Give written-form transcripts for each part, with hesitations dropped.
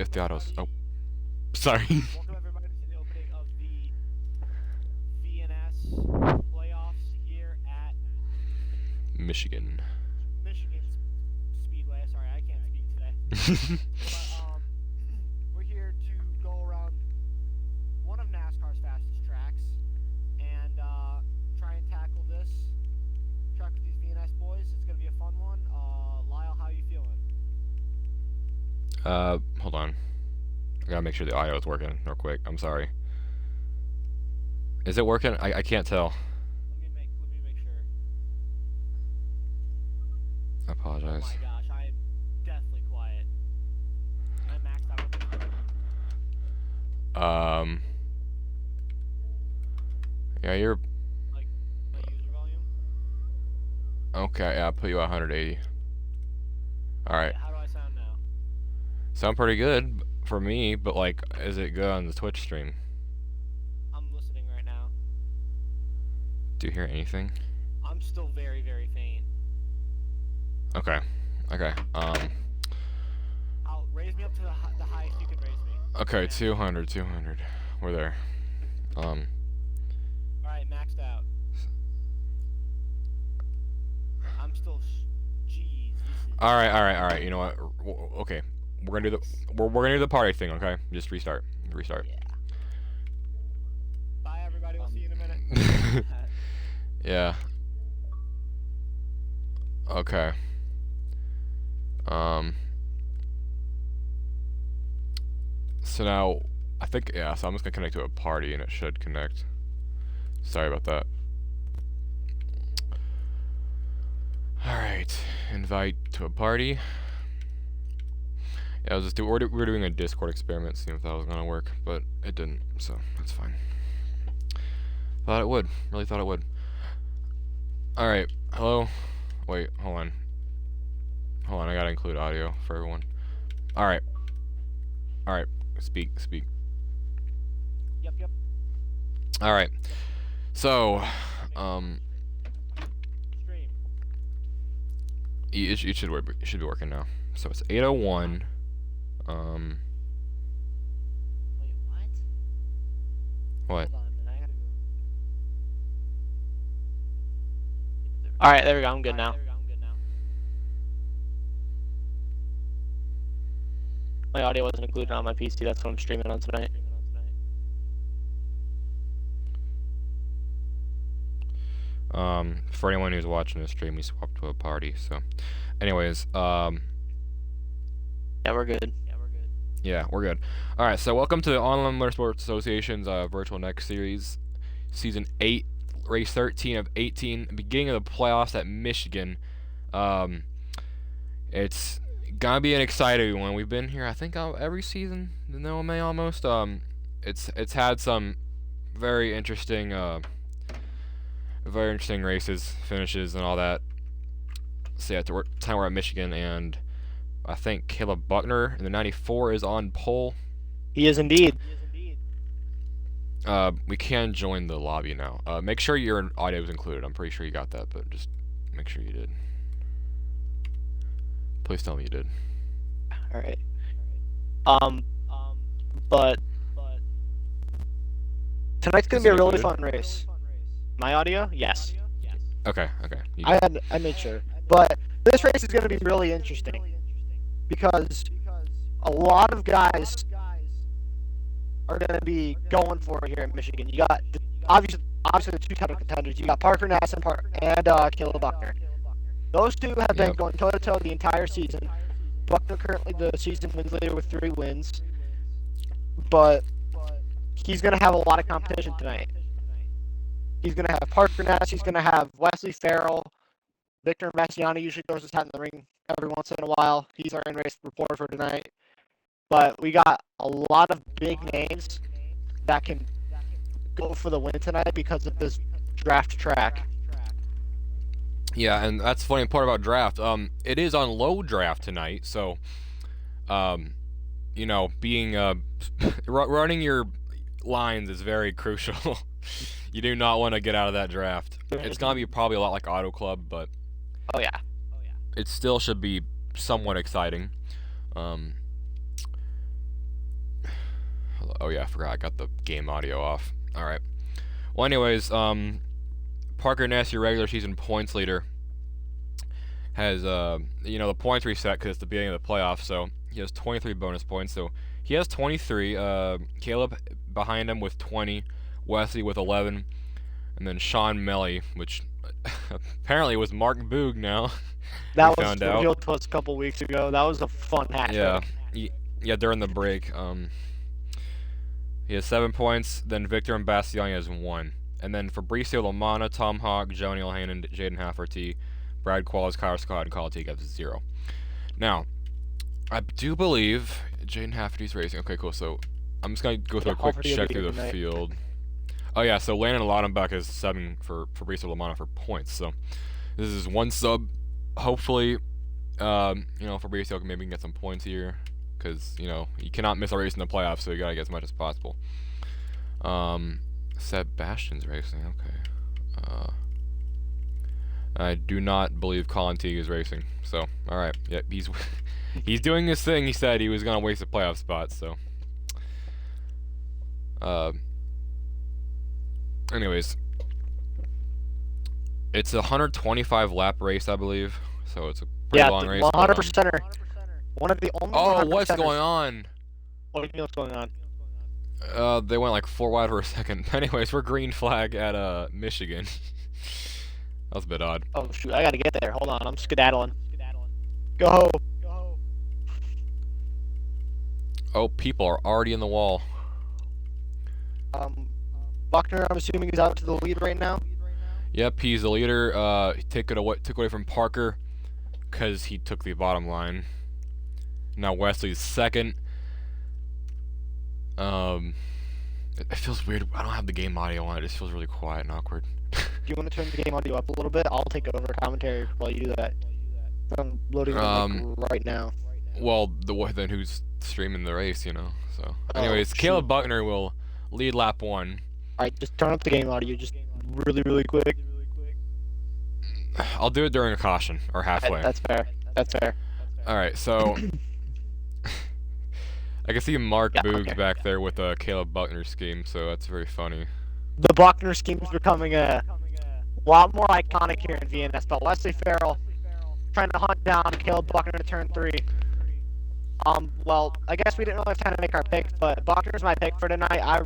if the autos. Oh, sorry. Welcome everybody to the opening of the VNS playoffs here at Michigan. Michigan Speedway. Sorry, I can't speak today. But we're here to go around one of NASCAR's fastest tracks and try and tackle this track with these VNS boys. It's gonna be a fun one. Lyle, how you feeling? Hold on. I gotta make sure the audio is working real quick. I'm sorry. Is it working? I can't tell. Let me make sure. I Oh apologize. my gosh, I am deathly quiet. I maxed out. Yeah, you're Like my user volume. okay. Yeah, I'll put you at 180. All right. How do I sound now? Sound pretty good for me, but like, is it good on the Twitch stream? I'm listening right now. Do you hear anything? I'm still very, very faint. Okay. Okay. I'll raise me up to the highest you can raise me. Okay. Yeah. 200. 200. We're there. Alright, maxed out. I'm still. Jeez. All right. You know what? Okay. We're gonna do the party thing. Okay. Just restart. Restart. Yeah. Bye, everybody. We'll see you in a minute. Yeah. Okay. So now, I think, yeah, so I'm just gonna connect to a party and it should connect. Sorry about that. Alright, invite to a party. Yeah, we're doing a Discord experiment, seeing if that was gonna work, but it didn't, so that's fine. Thought it would, really thought it would. Alright, hello? Wait, hold on, I gotta include audio for everyone. Alright, speak. Yep. Alright, so, Stream. it should work, it should be working now. So it's 8:01, Wait, what? what? Hold on a minute. I gotta go. Alright, there we go. I'm good now. My audio wasn't included on my PC. That's what I'm streaming on tonight. For anyone who's watching the stream, we swapped to a party, so. Anyways, Yeah, we're good. yeah, we're good. Alright, so welcome to the Online Motorsports Association's Virtual Next Series, Season 8, Race 13 of 18, beginning of the playoffs at Michigan. It's gonna be an exciting one. We've been here, I think, every season, in the OMA almost. It's had some very interesting races, finishes, and all that. So yeah, time we're at Michigan, and I think Caleb Buckner in the 94 is on pole. He is indeed. We can join the lobby now. Make sure your audio is included. I'm pretty sure you got that, but just make sure you did. Please tell me you did. Alright. But tonight's gonna be a really fun race. My audio? Yes. Okay. You did. I made sure. But this race is gonna be really interesting because a lot of guys are gonna be going for it here in Michigan. You got obviously the two title contenders. You got Parker Nass and Caleb Buckner. Those two have been going toe to toe the entire season. Buckner currently the season wins leader with 3 wins, but he's gonna have a lot of competition tonight. He's gonna have Parker Nass. He's gonna have Wesley Farrell. Victor Massiani usually throws his hat in the ring every once in a while. He's our in-race reporter for tonight. But we got a lot of big names that can go for the win tonight because of this draft track. Yeah, and that's the funny part about draft. It is on low draft tonight, so, you know, being running your lines is very crucial. You do not want to get out of that draft. It's gonna be probably a lot like Auto Club, but Oh yeah. it still should be somewhat exciting. Oh yeah, I forgot I got the game audio off. All right. Well, anyways, Parker Ness, your regular season points leader, has the points reset because it's the beginning of the playoffs, so he has 23 bonus points. So he has 23. Caleb behind him with 20, Wesley with 11, and then Sean Melly, which apparently was Mark Boog now. That we was found out. revealed to us a couple weeks ago. That was a fun hat trick. Yeah, during the break. He has 7 points. Then Victor and Bastiani has 1. And then Fabricio Lamana, Tom Hawk, Joe Nealhannon, Jaden Hafferty, Brad Qualls, Kyler Scott, and Kyle Teague have 0. Now, I do believe Jaden Hafferty's racing. Okay, cool. So I'm just going to go through a quick check through the field. Oh, yeah, so Landon Laudenbach is 7 for Fabricio Lamana for points. So this is 1 sub. Hopefully, Fabricio can maybe get some points here. Because, you cannot miss a race in the playoffs, so you got to get as much as possible. Sebastian's racing, okay. I do not believe Colin Teague is racing. So, alright. Yep, he's doing his thing. He said he was going to waste a playoff spot, so. Anyways. It's a 125 lap race, I believe. So it's a pretty long race. 100%er. One of the only. Oh, what's going on? What do you mean what's going on? They went like 4 wide for a second. Anyways, we're green flag at Michigan. That was a bit odd. Oh shoot, I gotta get there. Hold on, I'm skedaddling. Go. Oh, people are already in the wall. Buckner, I'm assuming is out to the lead right now. Yep, he's the leader. He took away from Parker because he took the bottom line. Now Wesley's second. It feels weird. I don't have the game audio on. It just feels really quiet and awkward. Do you want to turn the game audio up a little bit? I'll take over commentary while you do that. I'm loading it right now. Well, then who's streaming the race, So, anyways, Caleb Buckner will lead lap 1. Alright, just turn up the game audio just really, really quick. I'll do it during a caution, or halfway. That's fair. That's fair. Alright, so I can see Mark Boog back there with a Caleb Buckner scheme, so that's very funny. The Buckner scheme is becoming a lot more iconic here in VNS, but Wesley Farrell trying to hunt down Caleb Buckner to turn 3. Well, I guess we didn't really have time to make our picks, but Buckner's my pick for tonight. I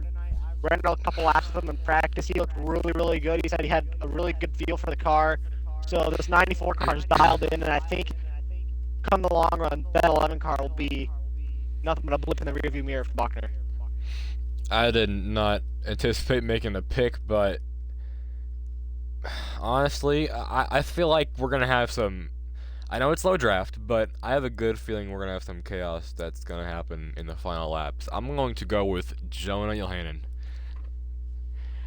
ran a couple laps with him in practice. He looked really, really good. He said he had a really good feel for the car. So this 94 car is dialed in, and I think come the long run, that 11 car will be nothing but a blip in the rearview mirror for Buckner. I did not anticipate making a pick, but honestly, I feel like we're going to have some... I know it's low draft, but I have a good feeling we're going to have some chaos that's going to happen in the final laps. I'm going to go with Jonah Yohanan.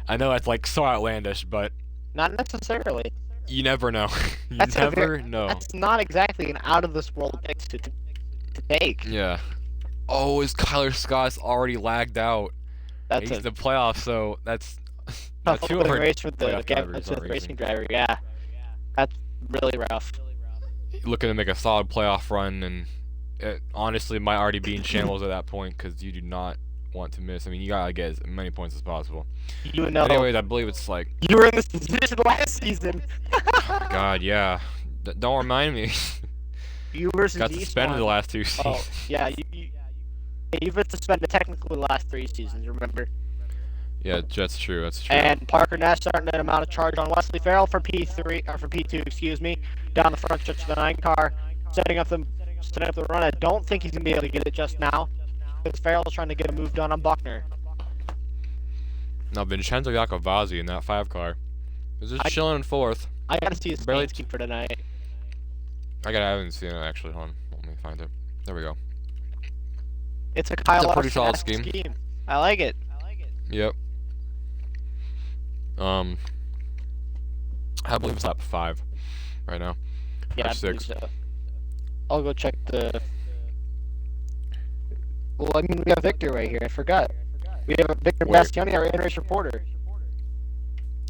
I know that's like so outlandish, but... Not necessarily. You never know. You never know. That's not exactly an out-of-this-world pick to take. Yeah. Oh, his Kyler Scott's already lagged out. He's in the playoffs, so that's... Tough race for the racing driver, yeah. That's really rough. Looking to make a solid playoff run, and it honestly might already be in shambles at that point, because you do not want to miss. I mean, you gotta get as many points as possible. Anyways, I believe it's like... You were in this position last season! God, yeah. Don't remind me. You versus got suspended the last 2 seasons. Oh, yeah, you've been suspended technically the last 3 seasons, remember? Yeah, that's true, that's true. And Parker Ness starting an amount of charge on Wesley Farrell for P2, excuse me, down the front stretch of the 9 car, setting up the run. I don't think he's gonna be able to get it just now, because Farrell's trying to get a move done on Buckner. Now Vincenzo Iacovazzi in that 5 car is just chilling in 4th. I gotta see his paint scheme for tonight. I haven't seen it actually. Hold on, let me find it. There we go. It's a Kyle pretty solid scheme. I like it. Yep. I believe it's lap 5 right now. Yeah, I believe so. I'll go check the... Well, I mean, we have Victor right here. I forgot. We have Victor Bastiani, our in-race reporter.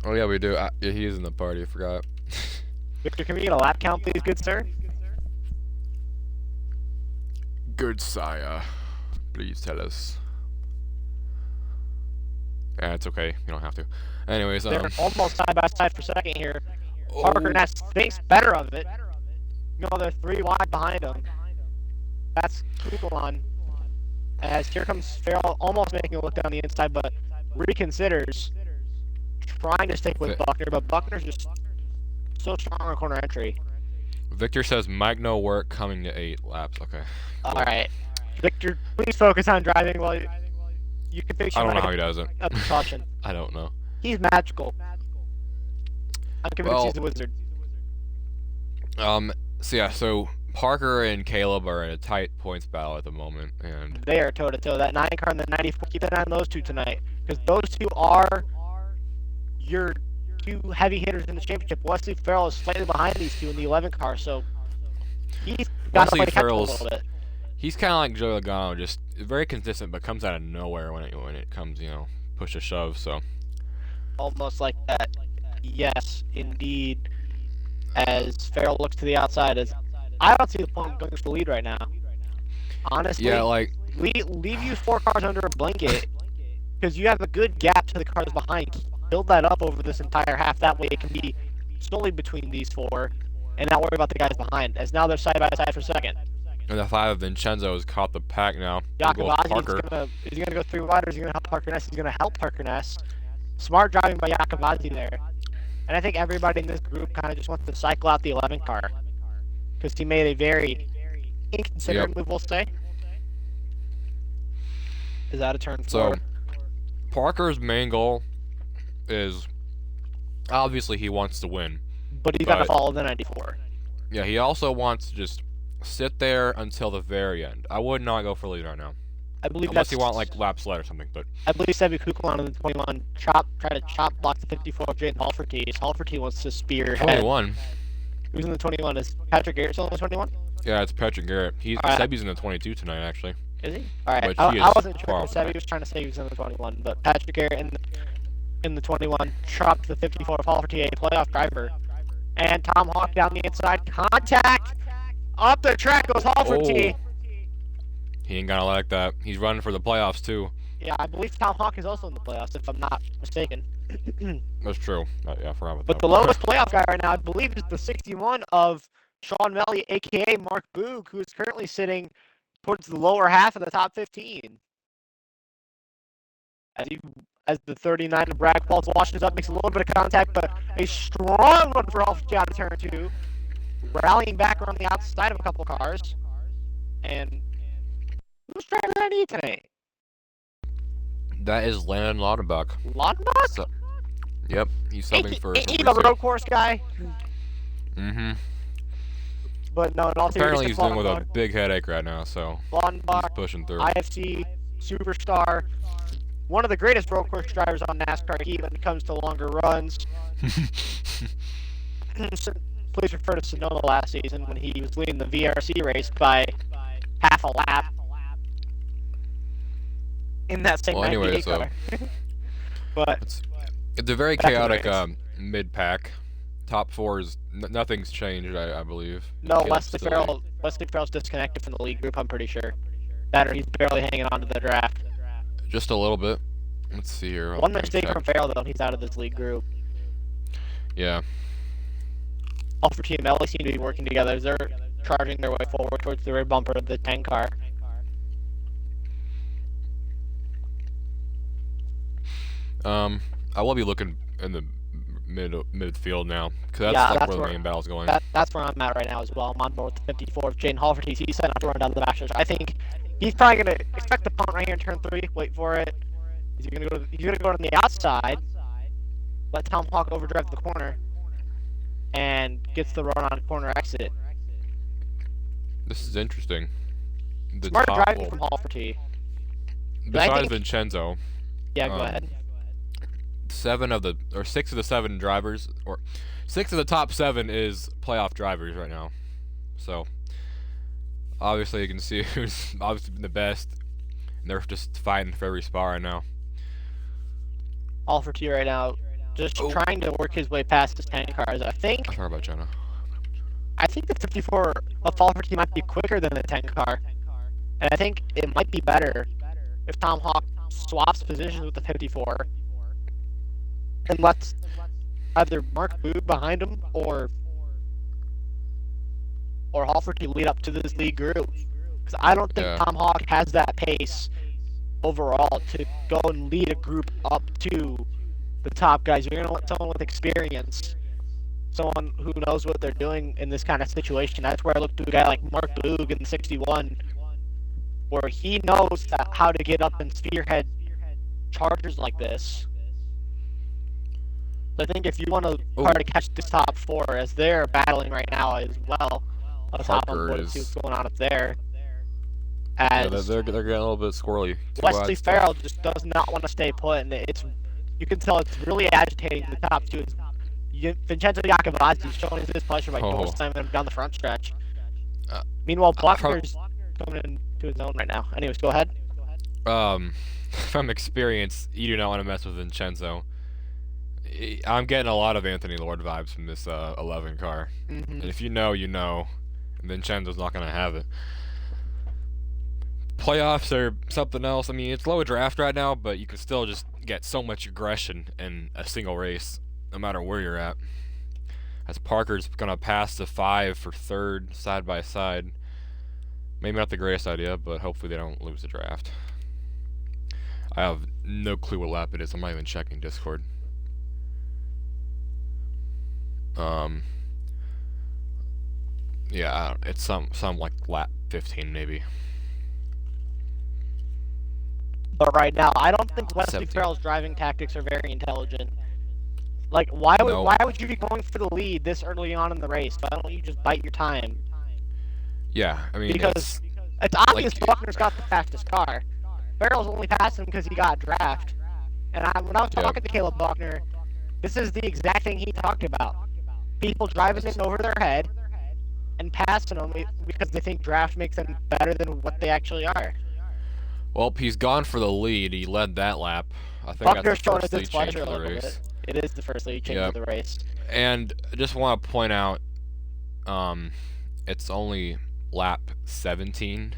Oh, yeah, we do. Yeah, he is in the party. I forgot. Victor, can we get a lap count, please, good sir? Good sire. Please tell us. Yeah, it's okay. You don't have to. Anyways, They're almost side by side for second here. Parker oh, Ness thinks better of it. You know, they're 3 wide behind him. That's Kukulon. As here comes Farrell, almost making a look down the inside, but reconsiders trying to stick with Buckner, but Buckner's just so strong on corner entry. Victor says Mike no work coming to 8 laps. Okay. Cool. All right, Victor, please focus on driving while you can fix your I don't know how he does it. caution. I don't know. He's magical. I'm convinced he's a wizard. So yeah, so Parker and Caleb are in a tight points battle at the moment, and they are toe to toe. That 9 car and the 94. Keep an eye on those two tonight, because those two are your 2 heavy hitters in the championship. Wesley Farrell is slightly behind these 2 in the 11 car, so he's got to play catch up a little bit. He's kind of like Joey Logano, just very consistent, but comes out of nowhere when it comes, push to shove. So almost like that. Yes, indeed. As Farrell looks to the outside, I don't see the point of going for the lead right now. Honestly, yeah, like leave you 4 cars under a blanket, because you have a good gap to the cars behind. Build that up over this entire half. That way, it can be solely between these 4, and not worry about the guys behind. As now they're side by side for second. And the 5 of Vincenzo has caught the pack now. Jacobazzi is he gonna go 3 wide, or is he gonna help Parker Ness? He's gonna help Parker Ness. Smart driving by Jacobazzi there. And I think everybody in this group kind of just wants to cycle out the 11 car, because he made a very inconsiderate move, we'll say. Is that a turn 4? So, Parker's main goal is, obviously he wants to win. But he's got to follow the 94. Yeah, he also wants to just sit there until the very end. I would not go for lead right now. I believe unless you want like lap sled or something, but I believe Sebi Kukulon in the 21 try to chop block the 54 of Jaden Halferty. Halferty wants to spear 21. Who's in the 21? Is Patrick Garrett still in the 21? Yeah, it's Patrick Garrett. Sebi's in the 22 tonight, actually. Is he? Alright, I wasn't sure if Sebi was trying to say he was in the 21, but Patrick Garrett in the 21 chopped the 54 of Halferty, a playoff driver. And Tom Hawk down the inside. Contact! Up the track goes Halferty. Oh. He ain't gonna like that. He's running for the playoffs, too. Yeah, I believe Tom Hawk is also in the playoffs, if I'm not mistaken. That's true. Yeah, I forgot about that. But the lowest playoff guy right now, I believe, is the 61 of Sean Melly, a.k.a. Mark Boog, who is currently sitting towards the lower half of the top 15. As the 39 of Bragg Falls washes up, makes a little bit of contact, but a strong one for Halferty out of turn 2. Rallying back around the outside of a couple cars. And who's driving that E tonight? That is Landon Laudenbach. Laudenbach? So, yep, he's subbing for. Ain't he the road course guy? Mm-hmm. But no, in all seriousness, apparently he's dealing with a big headache right now, so Laudenbach, he's pushing through. IFC superstar, one of the greatest road course drivers on NASCAR heat when it comes to longer runs. Please refer to Sonoma last season when he was leading the VRC race by half a lap. In that same car. But it's a very chaotic mid-pack. Top 4 is nothing's changed, I believe. No, Wesley Farrell's disconnected from the lead group, I'm pretty sure. Or he's barely hanging on to the draft. Just a little bit. Let's see here. One mistake from Farrell, though, he's out of this lead group. Yeah. Halferty and Melly seem to be working together as they're charging their way forward towards the rear bumper of the 10 car. I will be looking in the midfield now, because that's where the main battle's going. That's where I'm at right now as well. I'm on board with the 54 of Jaden Halferty. He's setting up to run down the back stretch. I think he's probably going to expect the punt right here in turn 3. Wait for it. He's going to go on the outside, let Tom Hawk overdrive the corner, and gets the run on corner exit. This is interesting. Smart driving from Halferty. Besides Vincenzo. Yeah, go ahead. 6 of the 7 drivers, or 6 of the top 7 is playoff drivers right now. So obviously you can see who's obviously been the best, and they're just fighting for every spot right now. Halferty right now, just trying to work his way past his 10 cars. Sorry about Jenna. I think the 54 of Halferty might be quicker than the 10 car, and I think it might be better if Tom Hawk swaps positions with the 54 unless either Mark Boog behind him or Halferty lead up to this lead group. Because I don't think Yeah. Tom Hawk has that pace overall to go and lead a group up to the top guys. You're going to want someone with experience, someone who knows what they're doing in this kind of situation. That's where I look to a guy like Mark Boog in 61, where he knows how to get up and spearhead chargers like this. So I think if you want to try to catch this top four, as they're battling right now as well, Parker see is. what's going on up there. Yeah, As they're getting a little bit squirrely. Wesley Farrell just does not want to stay put, and you can tell it's really agitating the top two. Vincenzo Iacobazzi is showing his displeasure by door slamming him down the front stretch. Meanwhile, Buckner's coming into his own right now. Anyways, go ahead. From experience, you do not want to mess with Vincenzo. I'm getting a lot of Anthony Lord vibes from this 11 car. And if you know, you know. Vincenzo's not going to have it. Playoffs are something else. I mean, it's low draft right now, but you can still just get so much aggression in a single race, no matter where you're at. As Parker's going to pass the 5 for third, side by side. Maybe not the greatest idea, but hopefully they don't lose the draft. I have no clue what lap it is. I'm not even checking Discord. Yeah, it's some like lap 15 maybe. But right now, I don't think Wesley Farrell's driving tactics are very intelligent. Like, why would you be going for the lead this early on in the race? Why don't you just bite your time? Yeah, I mean, because it's obvious Buckner's got the fastest car. Farrell's only passed him because he got a draft. And when I was talking to Caleb Buckner, this is the exact thing he talked about. People driving in over their head and passing them because they think draft makes them better than what they actually are. Well, he's gone for the lead. He led that lap. I think Buckner's that's the showing first his lead change displeasure of a the little race. bit. It is the first lead change of the race. And I just want to point out, it's only lap 17,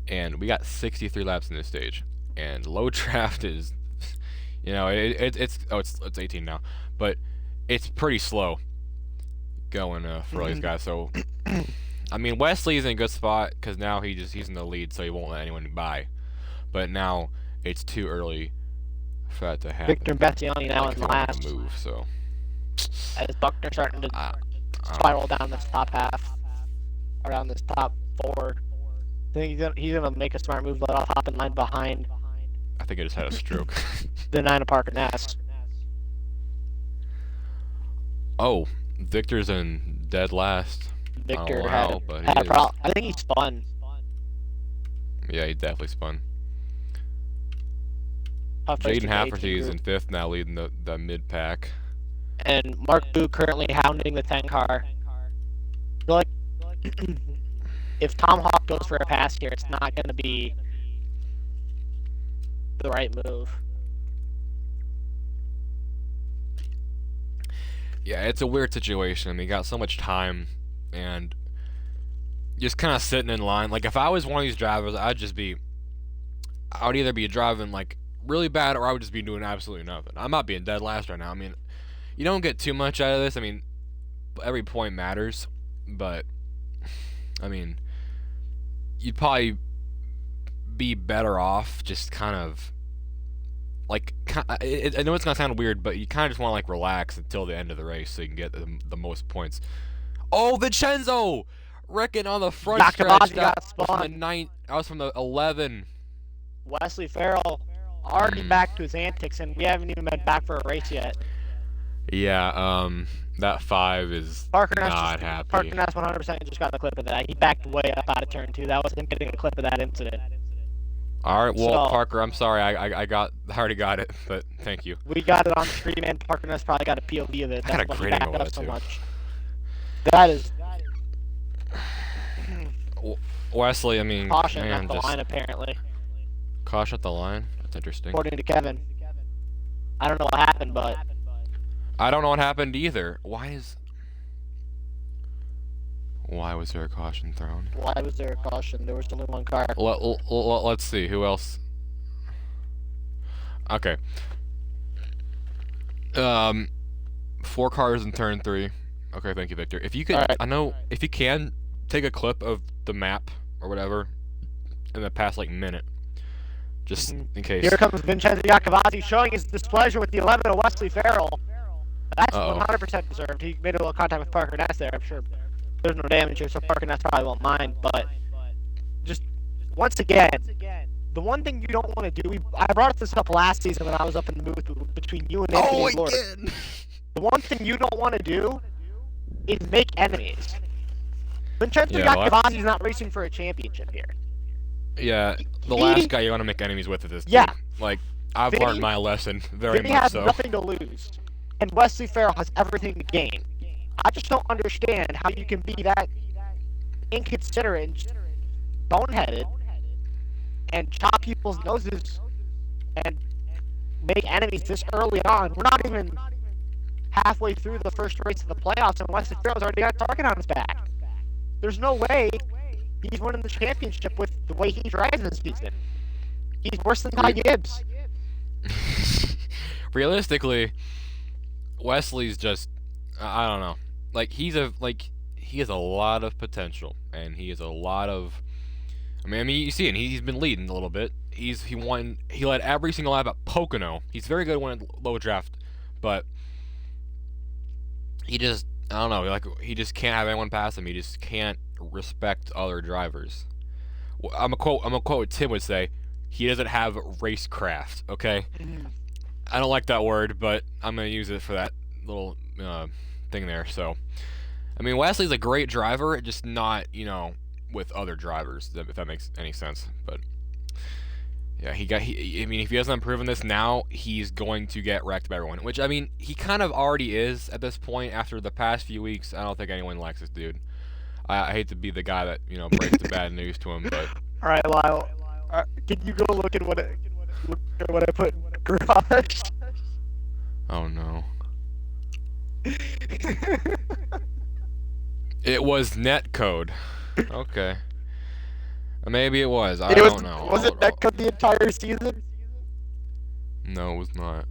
and we got 63 laps in this stage. And low draft is, you know, it's 18 now, but it's pretty slow going for all these guys. So, I mean, Wesley's in a good spot because now he's in the lead, so he won't let anyone by. But now it's too early for that to happen. Victor Bettiani now in last. Move, so. As Buckner starting to spiral down this top half, around this top 4. I think he's gonna make a smart move, let off hop in line behind. I think I just had a stroke. The 9 of Parker Ness. Oh, Victor's in dead last. Victor had a problem. I think he spun. Yeah, he definitely spun. Jaden Hafferty is in 5th now, leading the mid-pack. And Mark Boog currently hounding the 10 car. I feel like if Tom Hawk goes for a pass here, it's not going to be the right move. Yeah, it's a weird situation. I mean, you got so much time, and just kind of sitting in line. Like, if I was one of these drivers, I would either be driving, like, really bad, or I would just be doing absolutely nothing. I'm not being dead last right now. I mean, you don't get too much out of this. I mean, every point matters, but, I mean, you'd probably be better off just kind of, like, I know it's gonna sound weird, but you kind of just want to, like, relax until the end of the race so you can get the most points. Oh, Vincenzo! Wrecking on the front stretch. That was from the 11. Wesley Farrell already back to his antics, and we haven't even been back for a race yet. Yeah, that 5 is not happy. Parker Ness 100% just got a clip of that. He backed way up out of turn 2. That was him getting a clip of that incident. Alright, well, Parker, I'm sorry, I already got it, but thank you. We got it on stream, and Parker Ness probably got a POV of it. I got a great angle of it, too. That is... Wesley, I mean, caution at the line, apparently. Caution at the line? That's interesting. According to Kevin. I don't know what happened, but... I don't know what happened either. Why was there a caution thrown? Why was there a caution? There was only one car. Let's see. Who else? Okay. Um, 4 cars in turn 3. Okay, thank you, Victor. If you could, Alright. I know, if you can, take a clip of the map or whatever in the past, like, minute. Just in case. Here comes Vincenzo Iacovazzi showing his displeasure with the 11 of Wesley Farrell. That's Uh-oh. 100% deserved. He made a little contact with Parker Ness there. I'm sure there's no damage here, so Parker Ness probably won't mind. But just once again, the one thing you don't want to do, I brought this up last season when I was up in the booth between you and Anthony and Lord. Again! The one thing you don't want to do is make enemies. Vincenzo Iacovazzi's not racing for a championship here. Yeah, the last guy you want to make enemies with is this dude. Yeah. Like, I've learned my lesson very Vinny much has so. nothing to lose, and Wesley Farrell has everything to gain. I just don't understand how you can be that inconsiderate and just boneheaded and chop people's noses and make enemies this early on. We're not even halfway through the first race of the playoffs, and Wesley Farrell's already got a target on his back. There's no way he's winning the championship with the way he drives this season. He's worse than Ty Gibbs. Realistically, Wesley's just, I don't know. Like, he has a lot of potential, and he has a lot of, I mean, you see it, he's been leading a little bit. He led every single lap at Pocono. He's very good when low draft, but he just, I don't know, he just can't have anyone pass him. He just can't respect other drivers. I'm gonna quote what Tim would say. He doesn't have racecraft, okay? I don't like that word, but I'm gonna use it for that little thing there. So, I mean, Wesley's a great driver, just not, with other drivers, if that makes any sense. But yeah, I mean, if he hasn't proven this now, he's going to get wrecked by everyone. Which, I mean, he kind of already is at this point. After the past few weeks, I don't think anyone likes this dude. I hate to be the guy that breaks the bad news to him, but. All right, Lyle. Can you go look at what I put in the garage? Oh no. It was netcode. Okay. Maybe it was. I don't know. Was it netcode the entire season? No, it was not.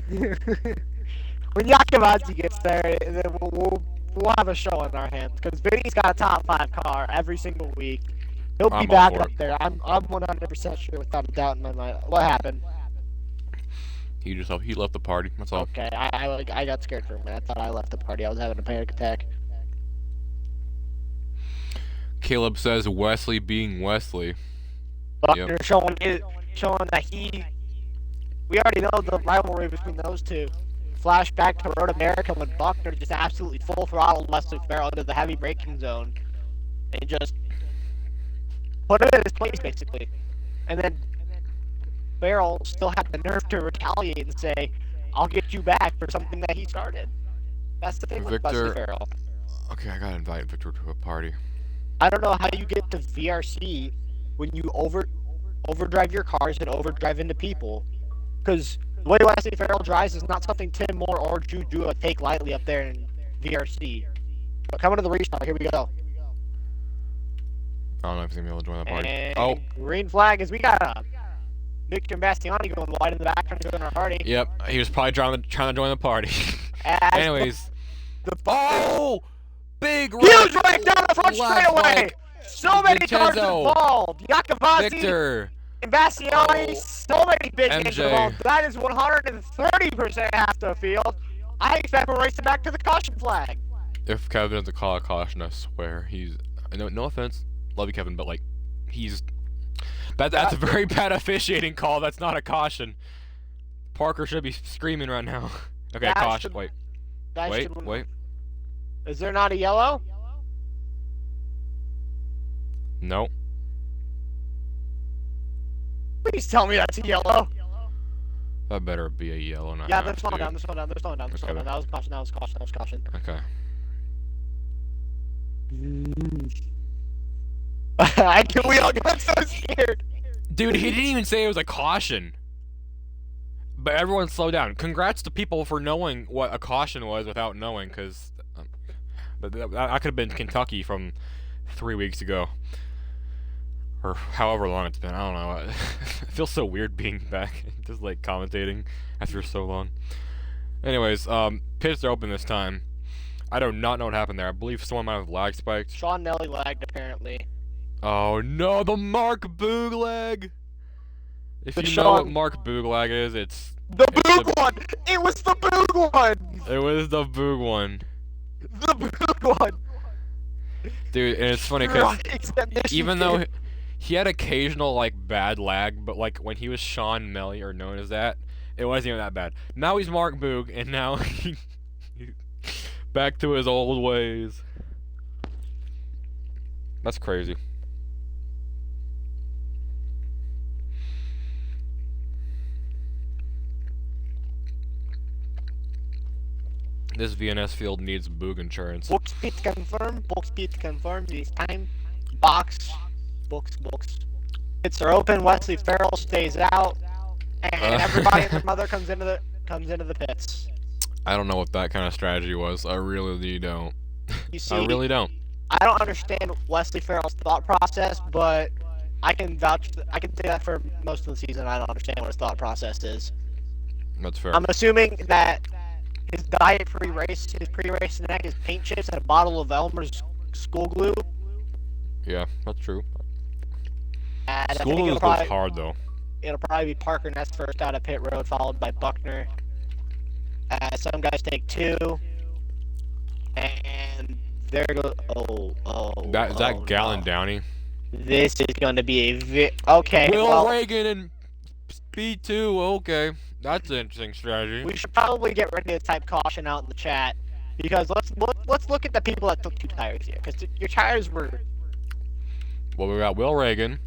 When Iacovazzi gets there, then we'll have a show in our hands, because Vinny's got a top 5 car every single week. He'll be back up there. I'm 100% sure, without a doubt in my mind. What happened? He left the party. That's all. Okay, I got scared for a minute. I thought I left the party. I was having a panic attack. Caleb says Wesley being Wesley. Buckner showing that we already know the rivalry between those two. Flashback to Road America when Buckner just absolutely full throttled Wesley Farrell into the heavy braking zone and just put it in his place, basically. And then Farrell still had the nerve to retaliate and say, "I'll get you back for something that he started." That's the thing with Wesley Farrell. Okay, I gotta invite Victor to a party. I don't know how you get to VRC when you overdrive your cars and overdrive into people. Because the way Wesley Farrell drives is not something Tim Moore or Juju would take lightly up there in VRC. But coming to the restart, here we go. I don't know if he's gonna be able to join the party. And green flag is we got Victor Bastiani going wide in the back trying to join our party. Yep, he was probably trying to join the party. Anyways. Big huge wreck down the front straightaway! So many cars involved! Iacovazzi Victor and Bastiani, so many big names involved. That is 130% half the field. I expect we're racing back to the caution flag. If Kevin doesn't call a caution, I swear he's. No offense, love you, Kevin, but that's a very bad officiating call. That's not a caution. Parker should be screaming right now. Okay, caution. Wait. Is there not a yellow? No. Please tell me that's a yellow. That better be a yellow. Yeah, they're slowing down. They're slowing down. That was caution. Okay. We all got so scared. Dude, he didn't even say it was a caution. But everyone slow down. Congrats to people for knowing what a caution was without knowing, because that could have been Kentucky from 3 weeks ago. Or however long it's been. I don't know. feels so weird being back, just like commentating after so long. Anyways, pits are open this time. I do not know what happened there. I believe someone might have lag spiked. Sean Nelly lagged apparently. Oh no, the Mark Boog lag! If The you know what Sean- Mark Boog lag is, it's The Boog one! It was the Boog one! it was the Boog one. The Boog one! Dude, and it's funny because Christ, even though he had occasional like bad lag, but like when he was Sean Melly or known as that, it wasn't even that bad. Now he's Mark Boog, and now he back to his old ways. That's crazy. This VNS field needs Boog insurance. Book speed confirmed. Book speed confirmed. This time, box. Books. Pits are open. Wesley Farrell stays out, and everybody and their mother comes into the pits. I don't know what that kind of strategy was. I really don't. You see, I really don't. I don't understand Wesley Farrell's thought process, but I can vouch. I can say that for most of the season. I don't understand what his thought process is. That's fair. I'm assuming that his diet pre-race, his pre-race snack is paint chips and a bottle of Elmer's school glue. Yeah, that's true. And I School think goes hard though. it'll probably be Parker Ness first out of pit road, followed by Buckner. Some guys take 2, and there goes. Is that Gallon no. Downey? This is going to be a okay. Will well, Reagan and P2. Okay, that's an interesting strategy. we should probably get ready to type caution out in the chat because let's look at the people that took 2 tires here because your tires were. Well, we got Will Reagan,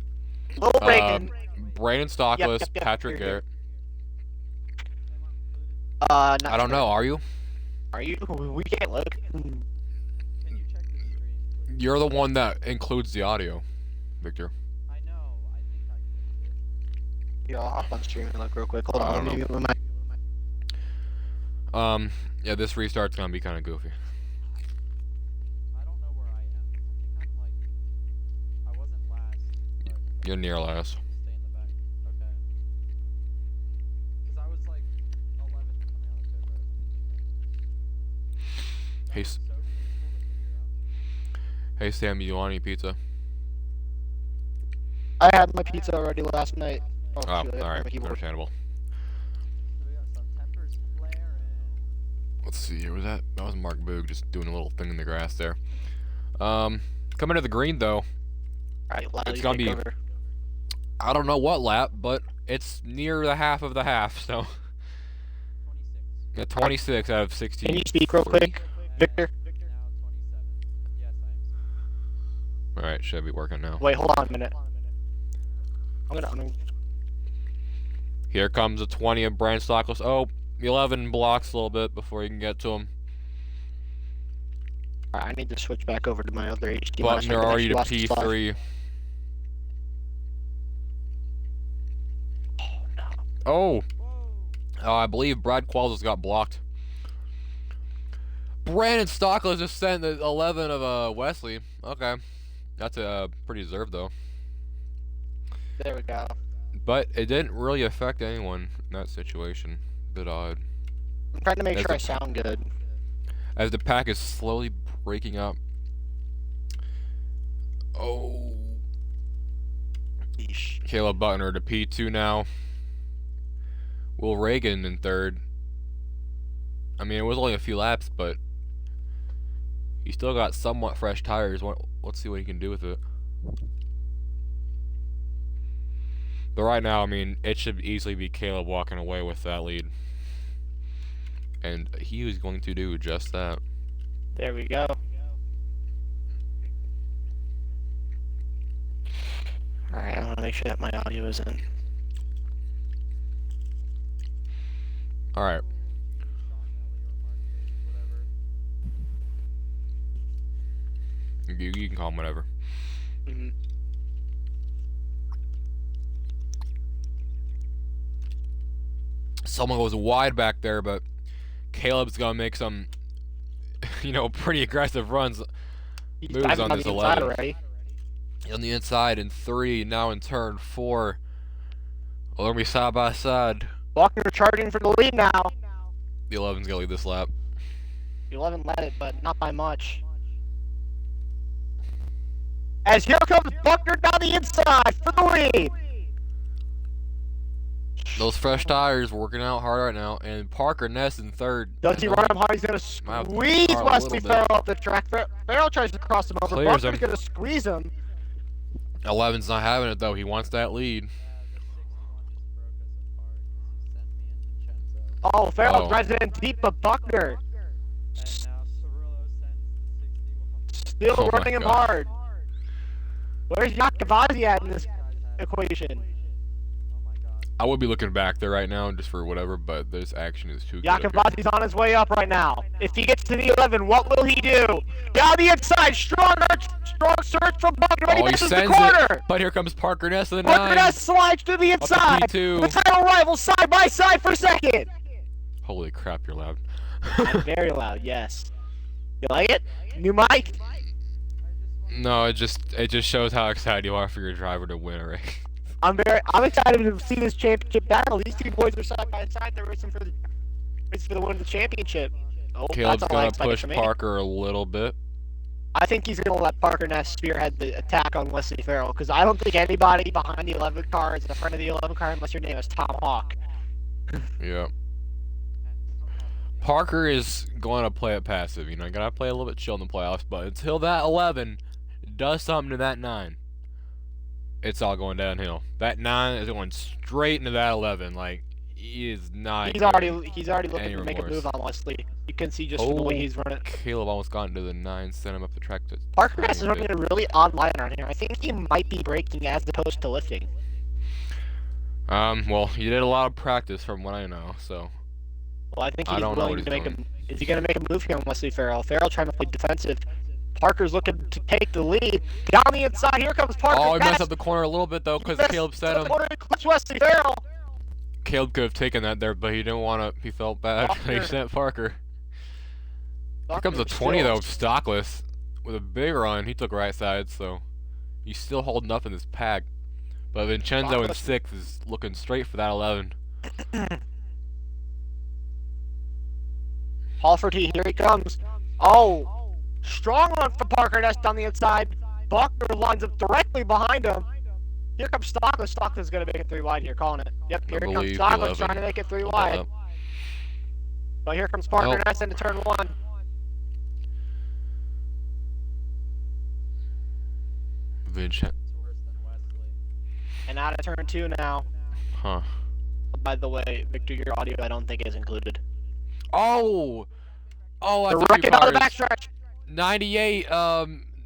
Will Reagan. Brandon Stockless, Yep, Patrick here. Garrett. Not I don't know. Are you? Are you? We can't look. You're the one that includes the audio, Victor. I know. I think I can. Yeah, I'll hop on stream and look real quick. Hold I on. don't Maybe with my... Yeah, this restart's gonna be kind of goofy. I don't know where I am. I think I'm like. I wasn't last. But You're near last. stay in the back. Okay. Because I was like 11 coming out of pit road. Hey, So painful to figure out. hey Sam, you want any pizza? I had my pizza already last night. Oh, shoot, I all have right, my keyboard. understandable. So we got some tempers flaring. Let's see, here was that was Mark Boog just doing a little thing in the grass there. Coming to the green though. Alright, Lyle, It's you gonna take be- over. I don't know what lap, but it's near the half of the half, so 26. got 26 out of 60. Can you speak real quick, Victor? Now 27. Yes, I am. All right, should be working now. Wait, hold on a minute. I'm gonna. Here comes the 20 of Brandon Stockless. Oh, 11 blocks a little bit before you can get to him. Alright, I need to switch back over to my other HD. Buckner already to P3. Oh no. Oh, Whoa! I believe Brad Qualls has got blocked. Brandon Stockless just sent the 11 of Wesley. Okay, that's pretty deserved though. There we go. But it didn't really affect anyone in that situation. Bit odd. I'm trying to make That's sure I a- sound good. As the pack is slowly breaking up. Oh. Yeesh. Caleb Buckner to P2 now. Will Reagan in third. I mean, it was only a few laps, but he still got somewhat fresh tires. Let's see what he can do with it. But right now, I mean, it should easily be Caleb walking away with that lead. And he was going to do just that. There we go. Alright, I want to make sure that my audio is in. Alright. Sean Nelly or Mark Hayes, whatever. You can call him whatever. Mhm. Someone was wide back there, but Caleb's gonna make some, pretty aggressive runs He's Moves diving on on this the inside 11. already. on the inside in 3, now in turn 4. Well, they're gonna be side by side. Buckner charging for the lead now. The 11's gonna lead this lap. The 11 led it, but not by much. As here comes Buckner down the inside for the lead. Those fresh tires working out hard right now, and Parker Ness in third. Does he run him hard? He's going to squeeze Wesley Farrell up the track. Farrell tries to cross him over. Clears Buckner's him. going to squeeze him. 11's not having it though. He wants that lead. Oh, Farrell Oh. drives it in deep, but Buckner still Oh my running him God. hard. Where's Yakavazi at in this equation? I would be looking back there right now just for whatever, but this action is too good. up here. Yakavazi's on his way up right now. If he gets to the 11, what will he do? Down the inside, strong surge from Buckner, but he Oh, he misses the sends corner. it. But here comes Parker Ness in the Parker 9. Ness slides to the Up to inside. P2. The title rivals side by side for second. Holy crap, you're loud. Very loud, yes. You like it? New mic? No, it just shows how excited you are for your driver to win a race. I'm excited to see this championship battle. These two boys are side by side. They're racing for the win of the championship. Oh, Caleb's that's all I gonna expected push from me. Parker a little bit. I think he's gonna let Parker Ness spearhead the attack on Wesley Farrell because I don't think anybody behind the 11 car is in front of the 11 car unless your name is Tom Hawk. Yeah. Parker is going to play it passive. You know, you gotta play a little bit chill in the playoffs, but until that 11 does something to that 9, it's all going downhill. That 9 is going straight into that 11. Like, he is not. He's already looking any to make a remorse. move on Wesley. You can see just from the way he's running. Caleb almost got into the 9, sent him up the track to. Parker Ness is running a really odd line around here. I think he might be braking as opposed to lifting. Well, you did a lot of practice from what I know, so. Well, I think I he's don't know willing what to he's make doing. Is he going to make a move here on Wesley Farrell? Farrell trying to play defensive. Parker's looking to take the lead. Down the inside, here comes Parker. Oh, he messed up the corner a little bit though, because Caleb sent him. Clutch Wesley Farrell. Caleb could have taken that there, but he didn't want to. He felt bad. He sent Parker. Here comes a 20 though, stockless, with a big run. He took right side, so he's still holding up in this pack. But Vincenzo in 6 is looking straight for that 11. Halford, here he comes. Oh, strong run from Parker Ness down the inside. Buckner lines up directly behind him. Here comes Stockless. Stockless going to make it 3 wide here, calling it. Yep, here he comes. Stockless trying to make it 3 wide. But here comes Parker Ness into turn 1. Vincenzo. And out of turn 2 now. Huh. By the way, Victor, your audio I don't think is included. Oh! Oh, They're that's a few wrecking out the cars. backstretch. 98,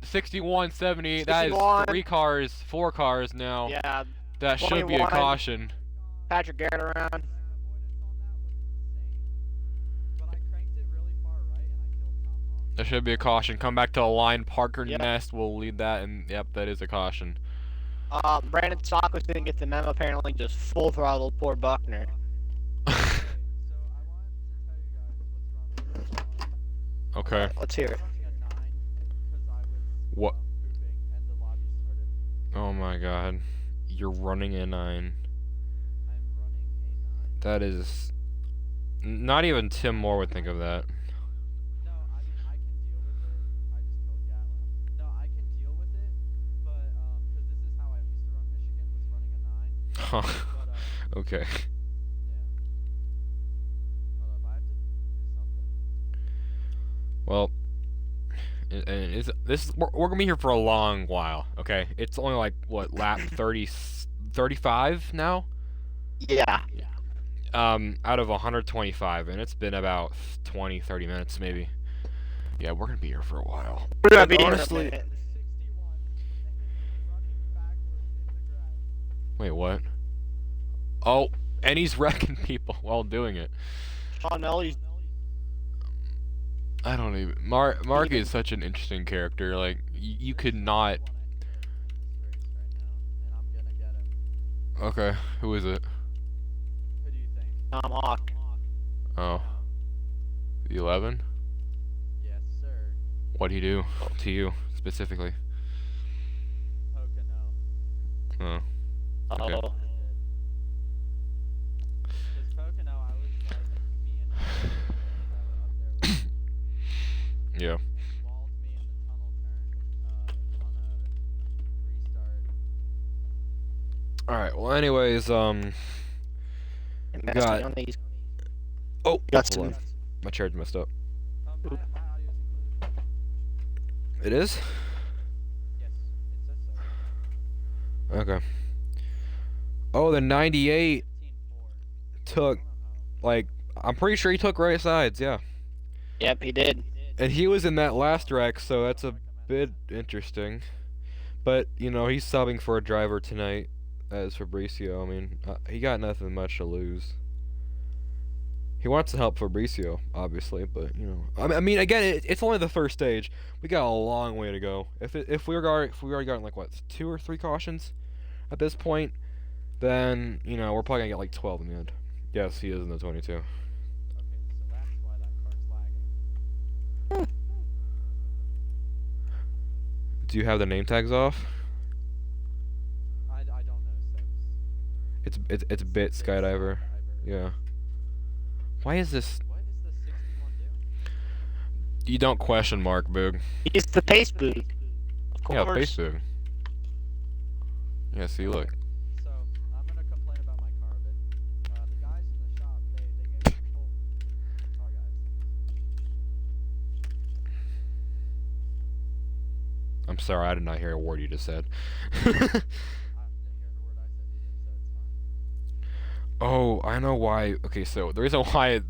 61, 78. That is 61. 3 cars, 4 cars now. Yeah, That should be a 21. caution. Patrick Garrett around. That should be a caution. Come back to the line. Parker Yep. Nest will lead that, and yep, that is a caution. Brandon Stockless didn't get the memo, apparently just full throttled poor Buckner. Okay. Let's hear it. What? Oh my god. You're running a 9. That is... Not even Tim Moore would think of that. Huh. Okay. Well, we're gonna be here for a long while, okay? It's only like, what, lap 30, 35 now? Yeah. Out of 125, and it's been about 20, 30 minutes maybe. Yeah, we're gonna be here for a while. We're gonna be honestly- here. Wait, what? Oh, and he's wrecking people while doing it. Sean Melley's I don't even... Mark is such an interesting character, like, you could not... Okay, who is it? Tom Hawk. Oh. The 11? Yes, sir. What'd he do to you, specifically? Pocono. Oh. Okay. Oh. All right. Well, anyways, And we got. Mastrioni's Oh, got hold some. on. My charge messed up. My audio is included. It is. Yes, it says so. Okay. Oh, the 98 15-4. took like I'm pretty sure he took right sides. Yeah. Yep, he did. And he was in that last wreck, so that's a bit interesting. But, you know, he's subbing for a driver tonight as Fabricio. I mean, he got nothing much to lose. He wants to help Fabricio, obviously, but, you know. I mean again, it's only the first stage. We got a long way to go. If we already gotten, like, what, 2 or 3 cautions at this point, then, you know, we're probably going to get, like, 12 in the end. Yes, he is in the 22. Okay, so that's why that card's lagging. Do you have the name tags off? I don't know, Sebs. It's Bit Skydiver. Yeah. Why is this? What is the 61 doing? You don't question Mark, Boog. He's the pace boog. Of course. Yeah, Facebook. Yeah, see, look. So, I'm gonna complain about my car a bit. The guys in the shop, they gave me full. Oh, guys. I'm sorry, I did not hear a word you just said. I didn't hear a word I said either, so it's fine. Oh, I know why. Okay, so the reason why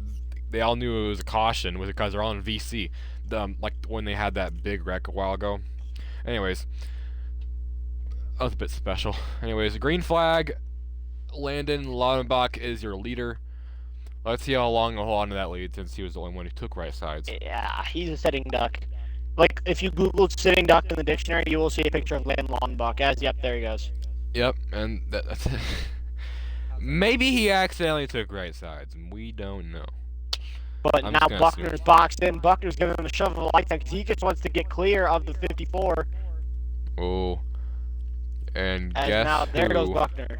they all knew it was a caution was because they're all in VC. Like when they had that big wreck a while ago. Anyways, that was a bit special. Anyways, green flag. Landon Laudenbach is your leader. Let's see how long he'll hold on to that lead since he was the only one who took right sides. Yeah, he's a sitting duck. Like, if you Google sitting duck in the dictionary, you will see a picture of Landon Laudenbach. Yep, there he goes. Yep, and that's it. Maybe he accidentally took right sides, and we don't know. But I'm now just gonna assume. Buckner's boxed in. Buckner's giving him a shove of a lifetime because he just wants to get clear of the 54. Oh. And And guess now there goes who Buckner.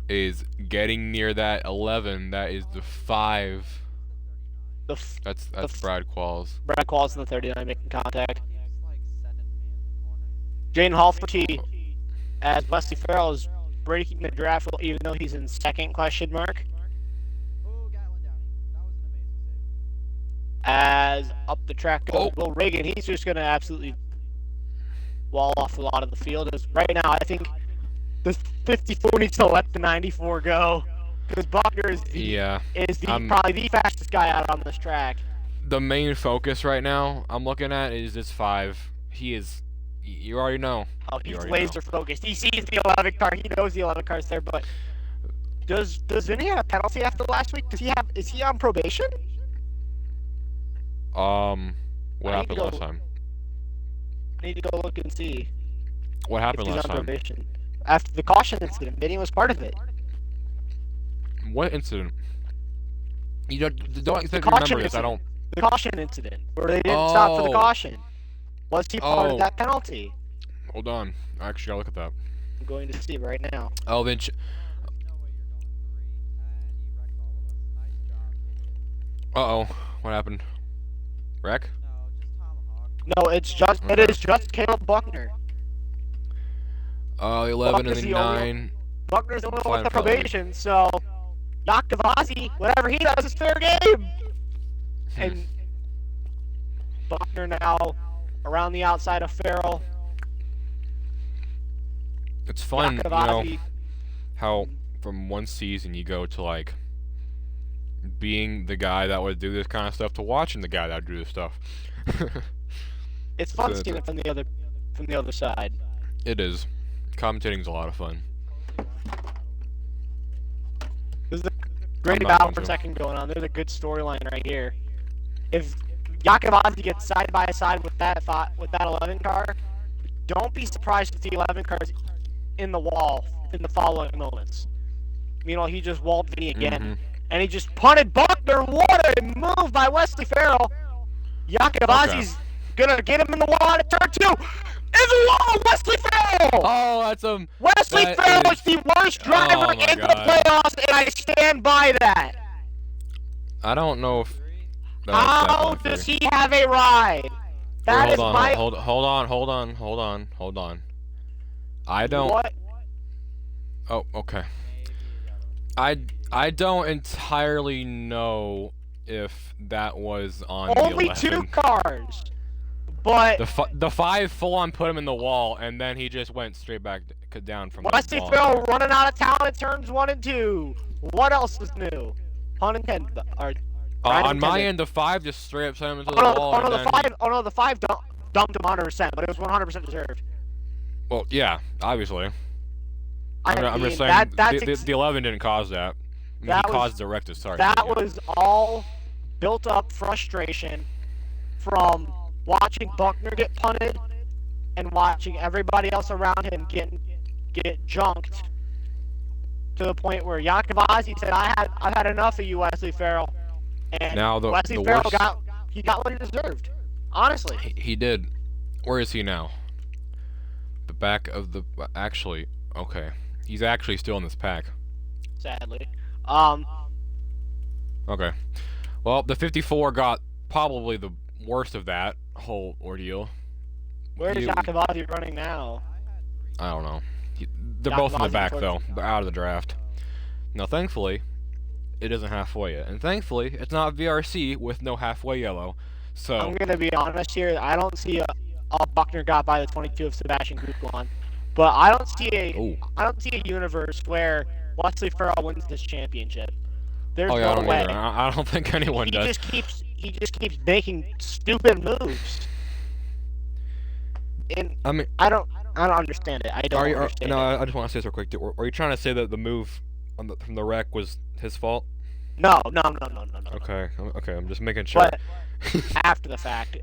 is getting near that 11? That is the 5. That's Brad Qualls. Brad Qualls in the 39 making contact. He's like sending me in the corner. Jaden Halferty, as Wesley Farrell is breaking the draft, even though he's in second question mark. Oh, Gatlin Downey. That was an amazing save. As up the track goes Oh. Will Reagan, he's just going to absolutely wall off a lot of the field. As right now, I think the 54 needs to let the 94 go. Because Buckner is Yeah. probably the fastest guy out on this track. The main focus right now I'm looking at is this 5. He is. You already know. Oh, You he's already laser focused. He sees the 11 car. He knows the 11 car's there. But does Vinny have a penalty after last week? Is he on probation? What I need to happened go- last time? I need to go look and see What if happened he's last on time? probation. After the caution incident, Vinny was part of it. What incident? You don't expect me to caution remember this. I don't. The caution incident, where they didn't stop for the Oh. caution. Was he part Oh. of that penalty? Hold on. I actually gotta look at that. I'm going to see right now. Oh, then. No way you're going 3. And you wrecked all of us. Nice job, idiot. Uh-oh. What happened? Wreck? No, just tomahawk. No, it is just Caleb Buckner. 11 and Buckner's the the only- 9. Buckner's the one Fine with the penalty. probation, so Yakavazi, whatever he does is fair game. And Buckner now around the outside of Farrell. It's fun, you know, Yakavazi, how from one season you go to, like, being the guy that would do this kind of stuff to watching the guy that would do this stuff. it's fun So- seeing it from the other side. It is. Commentating's a lot of fun. There's a great not battle going for to. second going on. There's a good storyline right here. If Yakavazi gets side by side with that 11 car, don't be surprised if the 11 car is in the wall in the following moments. Meanwhile, he just walled Vinny again, and he just punted Buckner. What a move by Wesley Farrell! Yakavazi's gonna get him in the wall at turn 2. In the wall, Wesley Farrell! Oh, that's Wesley that Farrell is- is the worst driver Oh my in the God. playoffs, and I stand by that. I don't know if. How does he have a ride? That is hold on, my hold on. I don't. what? Oh, okay. Maybe the other one. I Maybe. I don't entirely know if that was on the Only 2 11. cars, but The 5 full on put him in the wall, and then he just went straight back down from the Wesley wall. Farrell running out of town in turns 1 and 2. What else is new? Pun intended. Or, On my end, the 5 just straight up sent him into the oh, wall. no, And the then 5. Oh no, the 5 dumped him 100%, but it was 100% deserved. well, yeah, obviously. I'm mean, just saying that's the 11 didn't cause that. I mean, that he was- caused the wreck to start. that but yeah. was all built up frustration from watching Buckner get punted and watching everybody else around him get junked to the point where Yakovazzi said, I've had enough of you, Wesley Farrell. And Now the Wesley the Farrell worst got what he deserved. Honestly. he did. Where is he now? The back of the actually okay. He's actually still in this pack. Sadly. Okay. Well, the 54 got probably the worst of that whole ordeal. Where is You- Yakovazzi running now? I don't know. They're both in the Yakovazzi back towards- though. They're out of the draft. Now, thankfully, it isn't halfway yet, and thankfully, it's not VRC with no halfway yellow. So I'm gonna be honest here. I don't see a Buckner got by the 22 of Sebastian Gutmann, but I don't see Ooh. a universe where Wesley Farrell wins this championship. There's oh yeah, I no don't way. either. I don't think anyone He does. just keeps making stupid moves. And I mean, I don't understand it. I don't are you? understand No, it. I just want to say this real quick. Are you trying to say that the move from the wreck was his fault? No. Okay, okay. I'm just making sure. But after the fact,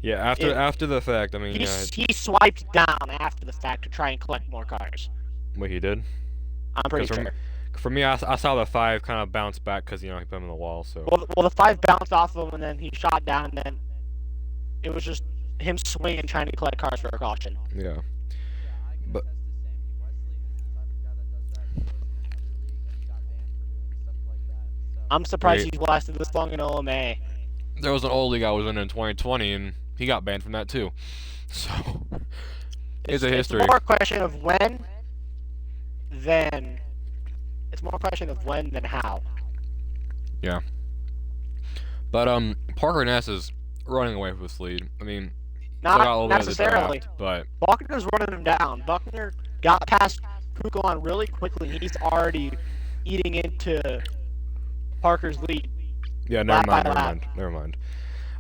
Yeah, after the fact. I mean, yeah. he swiped down after the fact to try and collect more cars. What he did. I'm pretty 'Cause sure. For me, I saw the 5 kind of bounce back because he put him in the wall. So. Well, the 5 bounced off of him, and then he shot down, and then it was just him swinging, trying to collect cars for a caution. Yeah. Yeah, I can But- attest the same. Wesley is the type of guy that does that in another league, and he got banned for doing stuff like that. So I'm surprised Right. he's lasted this long in OMA. There was an old league I was in 2020, and he got banned from that too. So. It's a history. It's more a question of when than it's more a question of when than how. But Parker Ness is running away with this lead. I mean, still got a little Not bit of the necessarily. draft, but Buckner's running him down. Buckner got past Kukulon really quickly. He's already eating into Parker's lead. yeah, Lap by lap. never mind.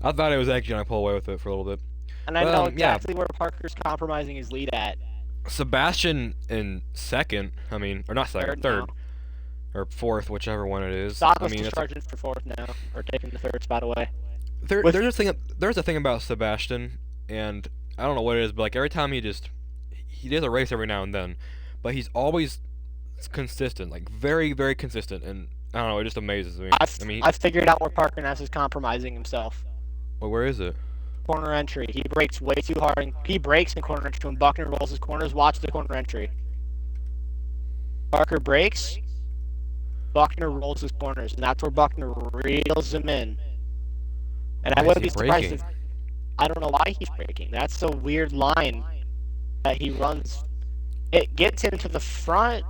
I thought he was actually gonna pull away with it for a little bit. And I Well, know yeah. exactly where Parker's compromising his lead at. Sebastian in second. I mean, or not second, third, now. or fourth, whichever one it is. Stock I was mean, it's charging for 4th now, or taking the 3rd spot away. there's a thing about Sebastian, and I don't know what it is, but like every time he does a race every now and then, but he's always consistent, like very, very consistent, and I don't know, it just amazes me. I mean, I've figured out where Parker Ness is compromising himself. well, where is it? Corner entry. He brakes way too hard. And he brakes in corner entry when Buckner rolls his corners. Watch the corner entry. Parker brakes. Buckner rolls his corners, and that's where Buckner reels him in. And I Why is wouldn't he be surprised braking? if I don't know why he's braking. That's a weird line that he runs. It gets him to the front,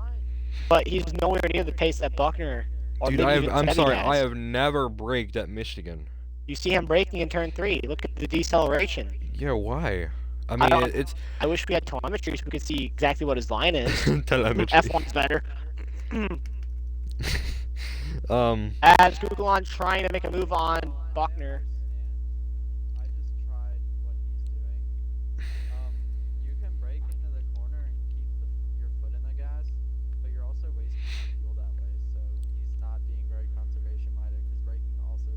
but he's nowhere near the pace that Buckner or Dude, maybe even I'm Teddy sorry, has. I have never braked at Michigan. You see him braking in turn 3. Look at the deceleration. Yeah, why? I I mean, don't- it's I wish we had telemetry so we could see exactly what his line is. telemetry. F1's better. Um, As Kukulon trying to make a move on Buckner. I just tried what he's doing. You can brake into the corner and keep your foot in the gas, but you're also wasting fuel that way. So he's not being very conservation minded because braking also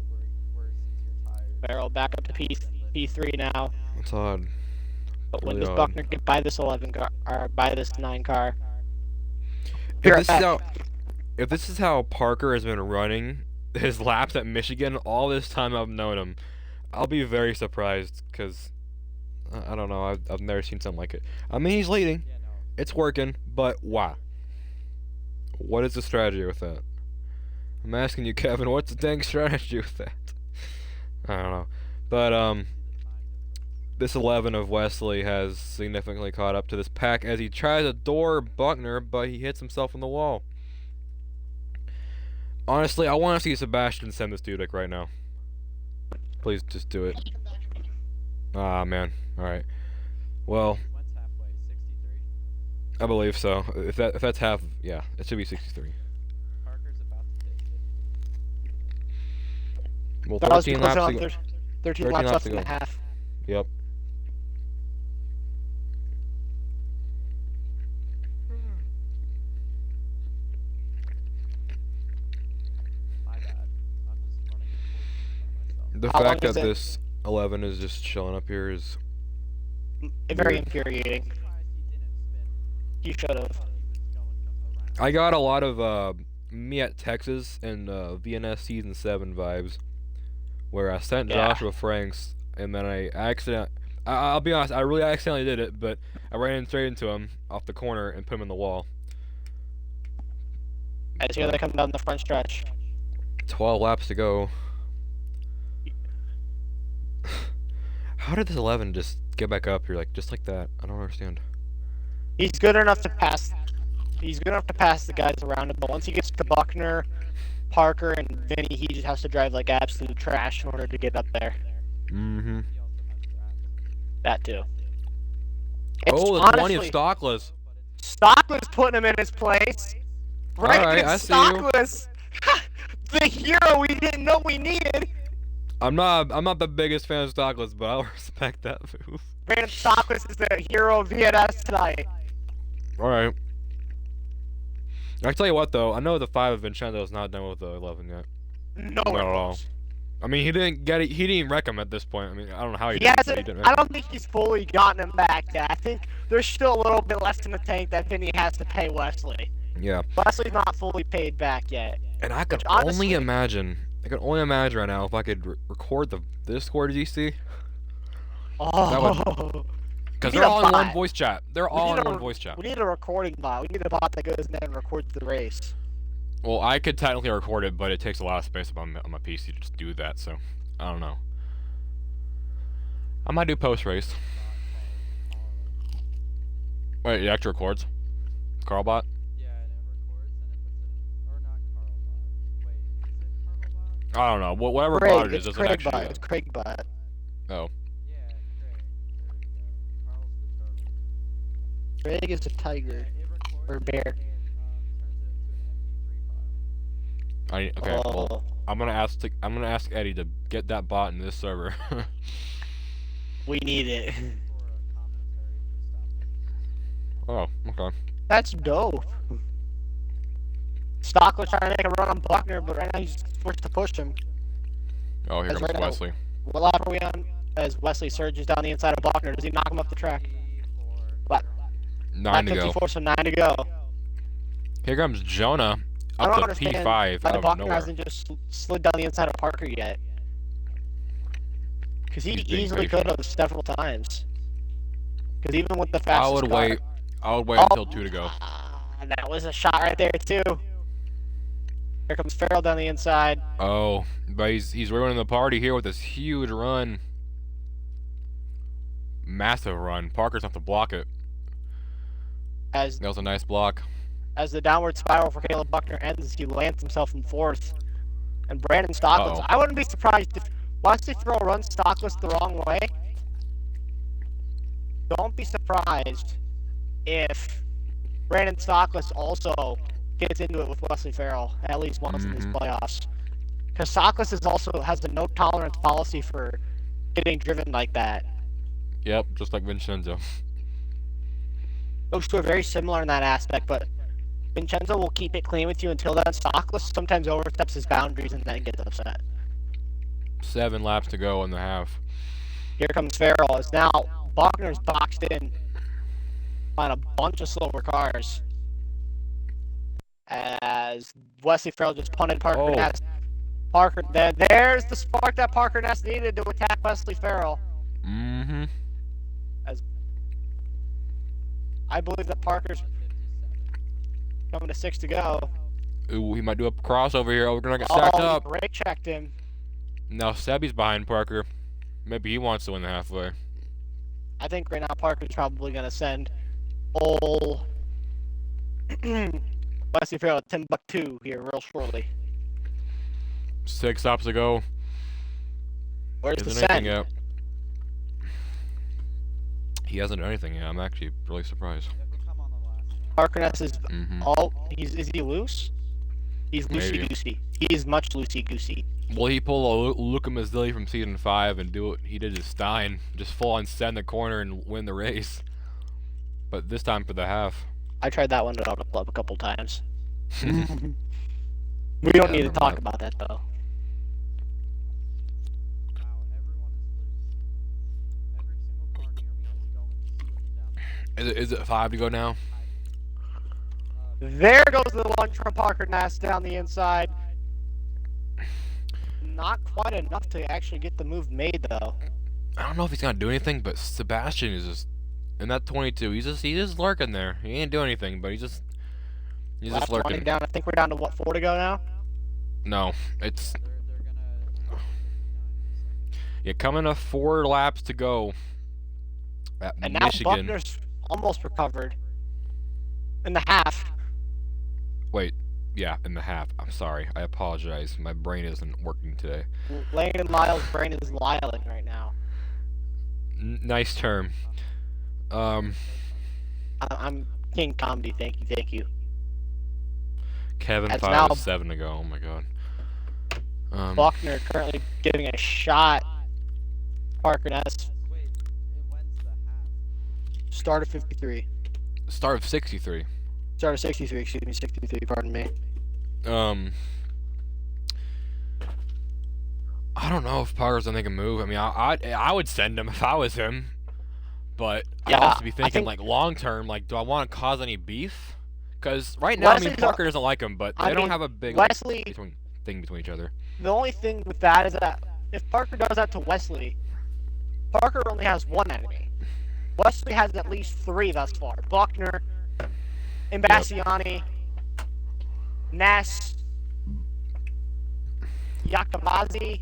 worsens your tires. Barrel back up to P3 now. it's odd. But when Really does odd. Buckner get by this 11 car or by this 9 car? If Here, this is how Parker has been running his laps at Michigan all this time I've known him, I'll be very surprised because I don't know. I've never seen something like it. I mean, he's leading. Yeah, no. It's working, but why? What is the strategy with that? I'm asking you, Kevin. What's the dang strategy with that? I don't know. But This 11 of Wesley has significantly caught up to this pack as he tries to door Buckner, but he hits himself in the wall. Honestly, I want to see Sebastian send this Dudek right now. Please just do it. Ah, man. Alright. Well, When's halfway? 63? I believe so. If that's half, yeah, it should be 63. Parker's about to hit 50. Well, That was 13 because laps on to go. 13 13 laps laps left to in the go. half. Yep. My bad. I'm just running at 14 by myself. The How long fact that is it? this 11 is just chilling up here is Very Weird. infuriating. Surprised he didn't spin. You should have. Thought he was going around. I got a lot of me at Texas and VNS season 7 vibes, where I sent Yeah. Joshua Franks and then I'll be honest, I really accidentally did it, but I ran straight into him off the corner and put him in the wall. As here they come down the front stretch. 12 laps to go. How did this 11 just get back up here, just like that? I don't understand. He's good enough to pass. He's good enough to pass the guys around him, but once he gets to Buckner, Parker, and Vinny, he just has to drive like absolute trash in order to get up there. Mm-hmm. He also has traps. That too. It's Oh, the 20 of honestly, Stockless. Stockless putting him in his place. Right, Alright, it's I see you. Stockless. The hero we didn't know we needed. I'm not the biggest fan of Stockless, but I'll respect that move. Brandon Stockless is the hero of VNS tonight. Alright. I tell you what though, I know the 5 of Vincenzo's not done with the 11 yet. No, Not at all. I mean, he didn't get it. He didn't even wreck him at this point. I mean, I don't know how he He did, but hasn't. he didn't I wreck him. don't think he's fully gotten him back yet. I think there's still a little bit left in the tank that Vinny has to pay Wesley. Yeah, Wesley's not fully paid back yet. and I could Which, honestly- only imagine. I could only imagine right now if I could record the Discord GC, Oh, because We they're need a all in one bot. voice chat. They're We all need in a- one voice chat. we need a recording bot. We need a bot that goes in there and records the race. Well, I could technically record it, but it takes a lot of space on my PC to just do that. So, I don't know. I might do post race. Wait, it actually records? Carlbot? Yeah, and it records and it puts it in. Or not Carlbot. Wait, is it Carlbot? I don't know. Whatever Craig, bot it is, it's doesn't Craig actually. bot. It's Craig bot. Oh. Yeah, Craig. There we go. Carl's the turtle. Craig is a tiger. It records Or bear. and turns it into an MP3 file. Okay. Well, Oh, I'm gonna ask Eddie to get that bot in this server. we need it. For a commentary for Stop. Oh, okay. That's dope. Stock was trying to make a run on Buckner, but right now he's forced to push him. Oh, here That's comes right now. Wesley. What lap are we on? As Wesley surges down the inside of Buckner, does he knock him off the track? 54. Lap 9 to go. 54, so 9 to go. Here comes Jonah I don't up to understand P5 why out of Buckner nowhere. hasn't just slid down the inside of Parker yet. Because he He's being easily patient. could have several times. Because even with the I fastest would car, wait. I would wait Oh, until 2 to go. that was a shot right there too. Here comes Farrell down the inside. Oh, but he's ruining the party here with this huge run. Massive run. Parker's have to block it. As That was a nice block. the downward spiral for Caleb Buckner ends, he lands himself in fourth. And Brandon Stockless, Uh-oh. I wouldn't be surprised if Wesley Farrell runs Stockless the wrong way. Don't be surprised if Brandon Stockless also gets into it with Wesley Farrell at least once in these Mhm. playoffs. Because Stockless has a no tolerance policy for getting driven like that. Yep, just like Vincenzo. Those two are very similar in that aspect, but Vincenzo will keep it clean with you until then. Stockless sometimes oversteps his boundaries and then gets upset. 7 laps to go in the half. Here comes Farrell, as now Buckner's boxed in on a bunch of slower cars. As Wesley Farrell just punted Parker Oh. Ness. There's the spark that Parker Ness needed to attack Wesley Farrell. Mm-hmm. I believe that Parker's 57. coming to 6 to go. Ooh, he might do a crossover here. Oh, we're gonna get stacked Oh, up. he brake checked him. Now Sebby's behind Parker. Maybe he wants to win the halfway. I think right now Parker's probably gonna send old Wesley Farrell to Timbuktu here real shortly. 6 stops to go. Where's the Isn't anything send? yet. He hasn't done anything yet. I'm actually really surprised. You have to come on the last one. Parker Ness is Mm-hmm. is he loose? He's Maybe. loosey goosey. He's much loosey goosey. Will he pull a Luca Mazzilli from season 5 and do what he did to Stein? Just full on send the corner and win the race. But this time for the half. I tried that one at Auto Club a couple times. We don't need to never talk mind. about that though. Wow, everyone is loose. Every single car near me is going swinging down. Is it 5 to go now? There goes the one from Parker Ness down the inside. Not quite enough to actually get the move made though. I don't know if he's gonna do anything, but Sebastian is just in that 22. He's just lurking there. He ain't doing anything, but he's just Last 20 lurking. down. I think we're down to what, 4 to go now? No, it's They're gonna 59. yeah, coming to 4 laps to go at And now Michigan. Buckner's almost recovered. In the half. Wait, yeah, in the half. I'm sorry. I apologize. My brain isn't working today. Landon Lyle's brain is liling right now. Nice term. I'm King Comedy. Thank you. Kevin As 5 now- is 7 to go. Oh my god. Buckner currently giving a shot. Parker Ness Wait, when's the half? start of 53. Start of 63. Start of 63. Excuse me, 63. Pardon me. I don't know if Parker's gonna make a move. I mean, I would send him if I was him, but Yeah, I'd also be I thinking think- like long term. Like, do I want to cause any beef? Because right now, I mean, Wesley's Parker doesn't like him, but I they don't mean, have a big like, Wesley. thing between each other. The only thing with that is that if Parker does that to Wesley, Parker only has one enemy. Wesley has at least 3 thus far. Buckner, Imbassiani, Ness, Yakabazi,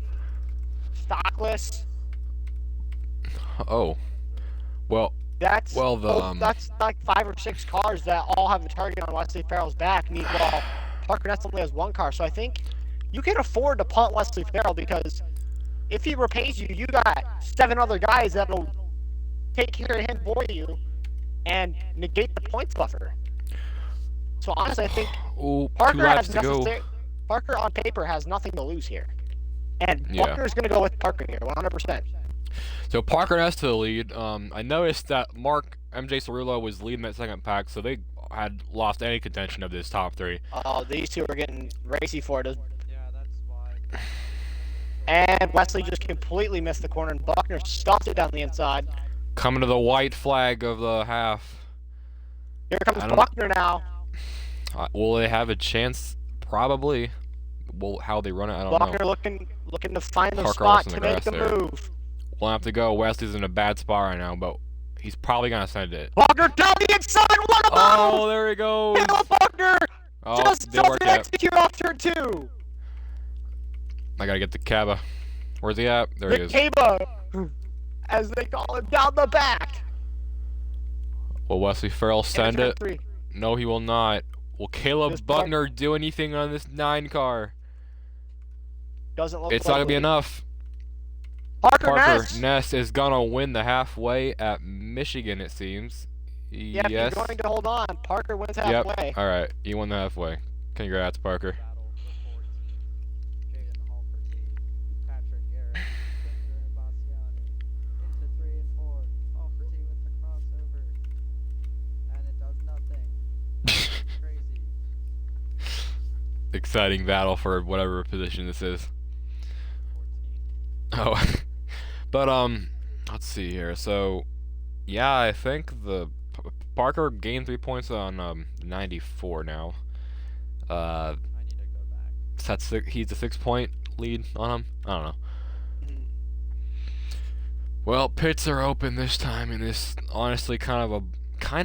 Stockless. Oh, well, That's the, that's like 5 or 6 cars that all have a target on Wesley Farrell's back. Meanwhile, Parker Ness only has 1 car, so I think you can afford to punt Wesley Farrell because if he repays you, you got 7 other guys that'll take care of him for you and negate the points buffer. So honestly, I think ooh, 2 Parker laps has to go. Parker on paper has nothing to lose here, and Yeah. Buckner's gonna go with Parker here, 100%. So Parker has to the lead. I noticed that Mark MJ Cerullo was leading that second pack, so they had lost any contention of this top 3. Oh, these two are getting racy for it. Yeah, that's why. And Wesley just completely missed the corner, and Buckner stuffed it down the inside. Coming to the white flag of the half. Here comes I don't- Buckner now. Will they have a chance? Probably. Well, how they run it, I don't Buckner know. looking to find the Parker spot lost in to the make grass a there. move. We'll have to go. Wesley's in a bad spot right now, but he's probably gonna send it. Buckner down the inside. What a Oh, move! there he goes. Caleb Buckner Oh, just didn't work doesn't yet. execute off turn 2. I gotta get the Kaba. Where's he at? There he The is. Cabo, as they call him, down the back. Will Wesley Farrell send Into it? turn 3. No, he will not. Will Caleb Just Buckner do anything on this 9 car? Doesn't look It's not gonna be likely. enough. Parker Parker Ness. Ness is gonna win the halfway at Michigan, it seems. Yeah, if Yes. you're going to hold on, Parker wins Yep. halfway. Alright, you won the halfway. Congrats, Parker. Battle for 14. Jaden Hall for T. Patrick Garrett. Spencer Imbassiani. Into 3 and 4. Hall for T with the crossover. And it does nothing. Crazy. Exciting battle for whatever position this is. 14. Oh, but let's see here. So, yeah, I think the Parker gained 3 points on 94 now. I need to go back. So that's he's a 6-point lead on him. I don't know. Mhm. Well, pits are open this time in this honestly kind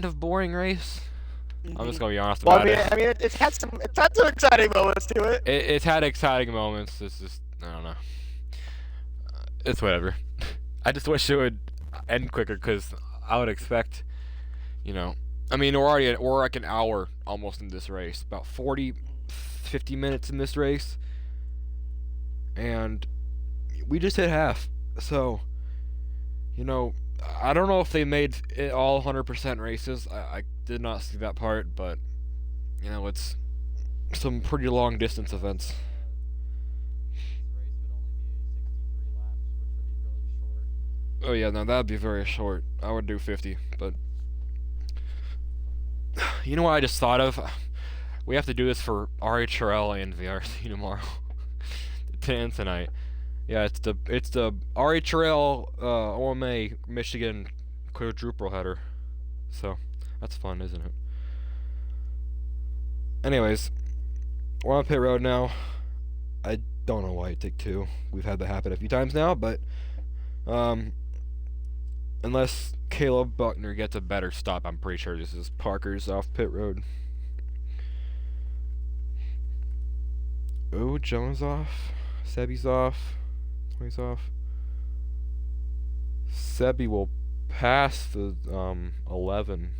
of boring race. I'm just gonna be honest Well, about it. I mean, it's had some exciting moments to it. It's had exciting moments. It's just I don't know. It's whatever. I just wish it would. end quicker because I would expect, you know, I mean we're like an hour almost in this race, about 40, 50 minutes in this race, and we just hit half. So, you know, I don't know if they made it all 100% races. I did not see that part, but you know, it's some pretty long distance events. This race would only be 63 laps, which would be really short. Oh yeah, no, that'd be very short. I would do 50, but you know what I just thought of? We have to do this for RHRL and VRC tomorrow. And tonight. Yeah, it's the RHRL OMA Michigan quadruple header. So that's fun, isn't it? Anyways, we're on pit road now. I don't know why it took 2. We've had that happen a few times now, but unless Caleb Buckner gets a better stop, I'm pretty sure this is Parker's off pit road. Oh, Jones off. Sebi's off. 20's off. Sebi will pass the 11.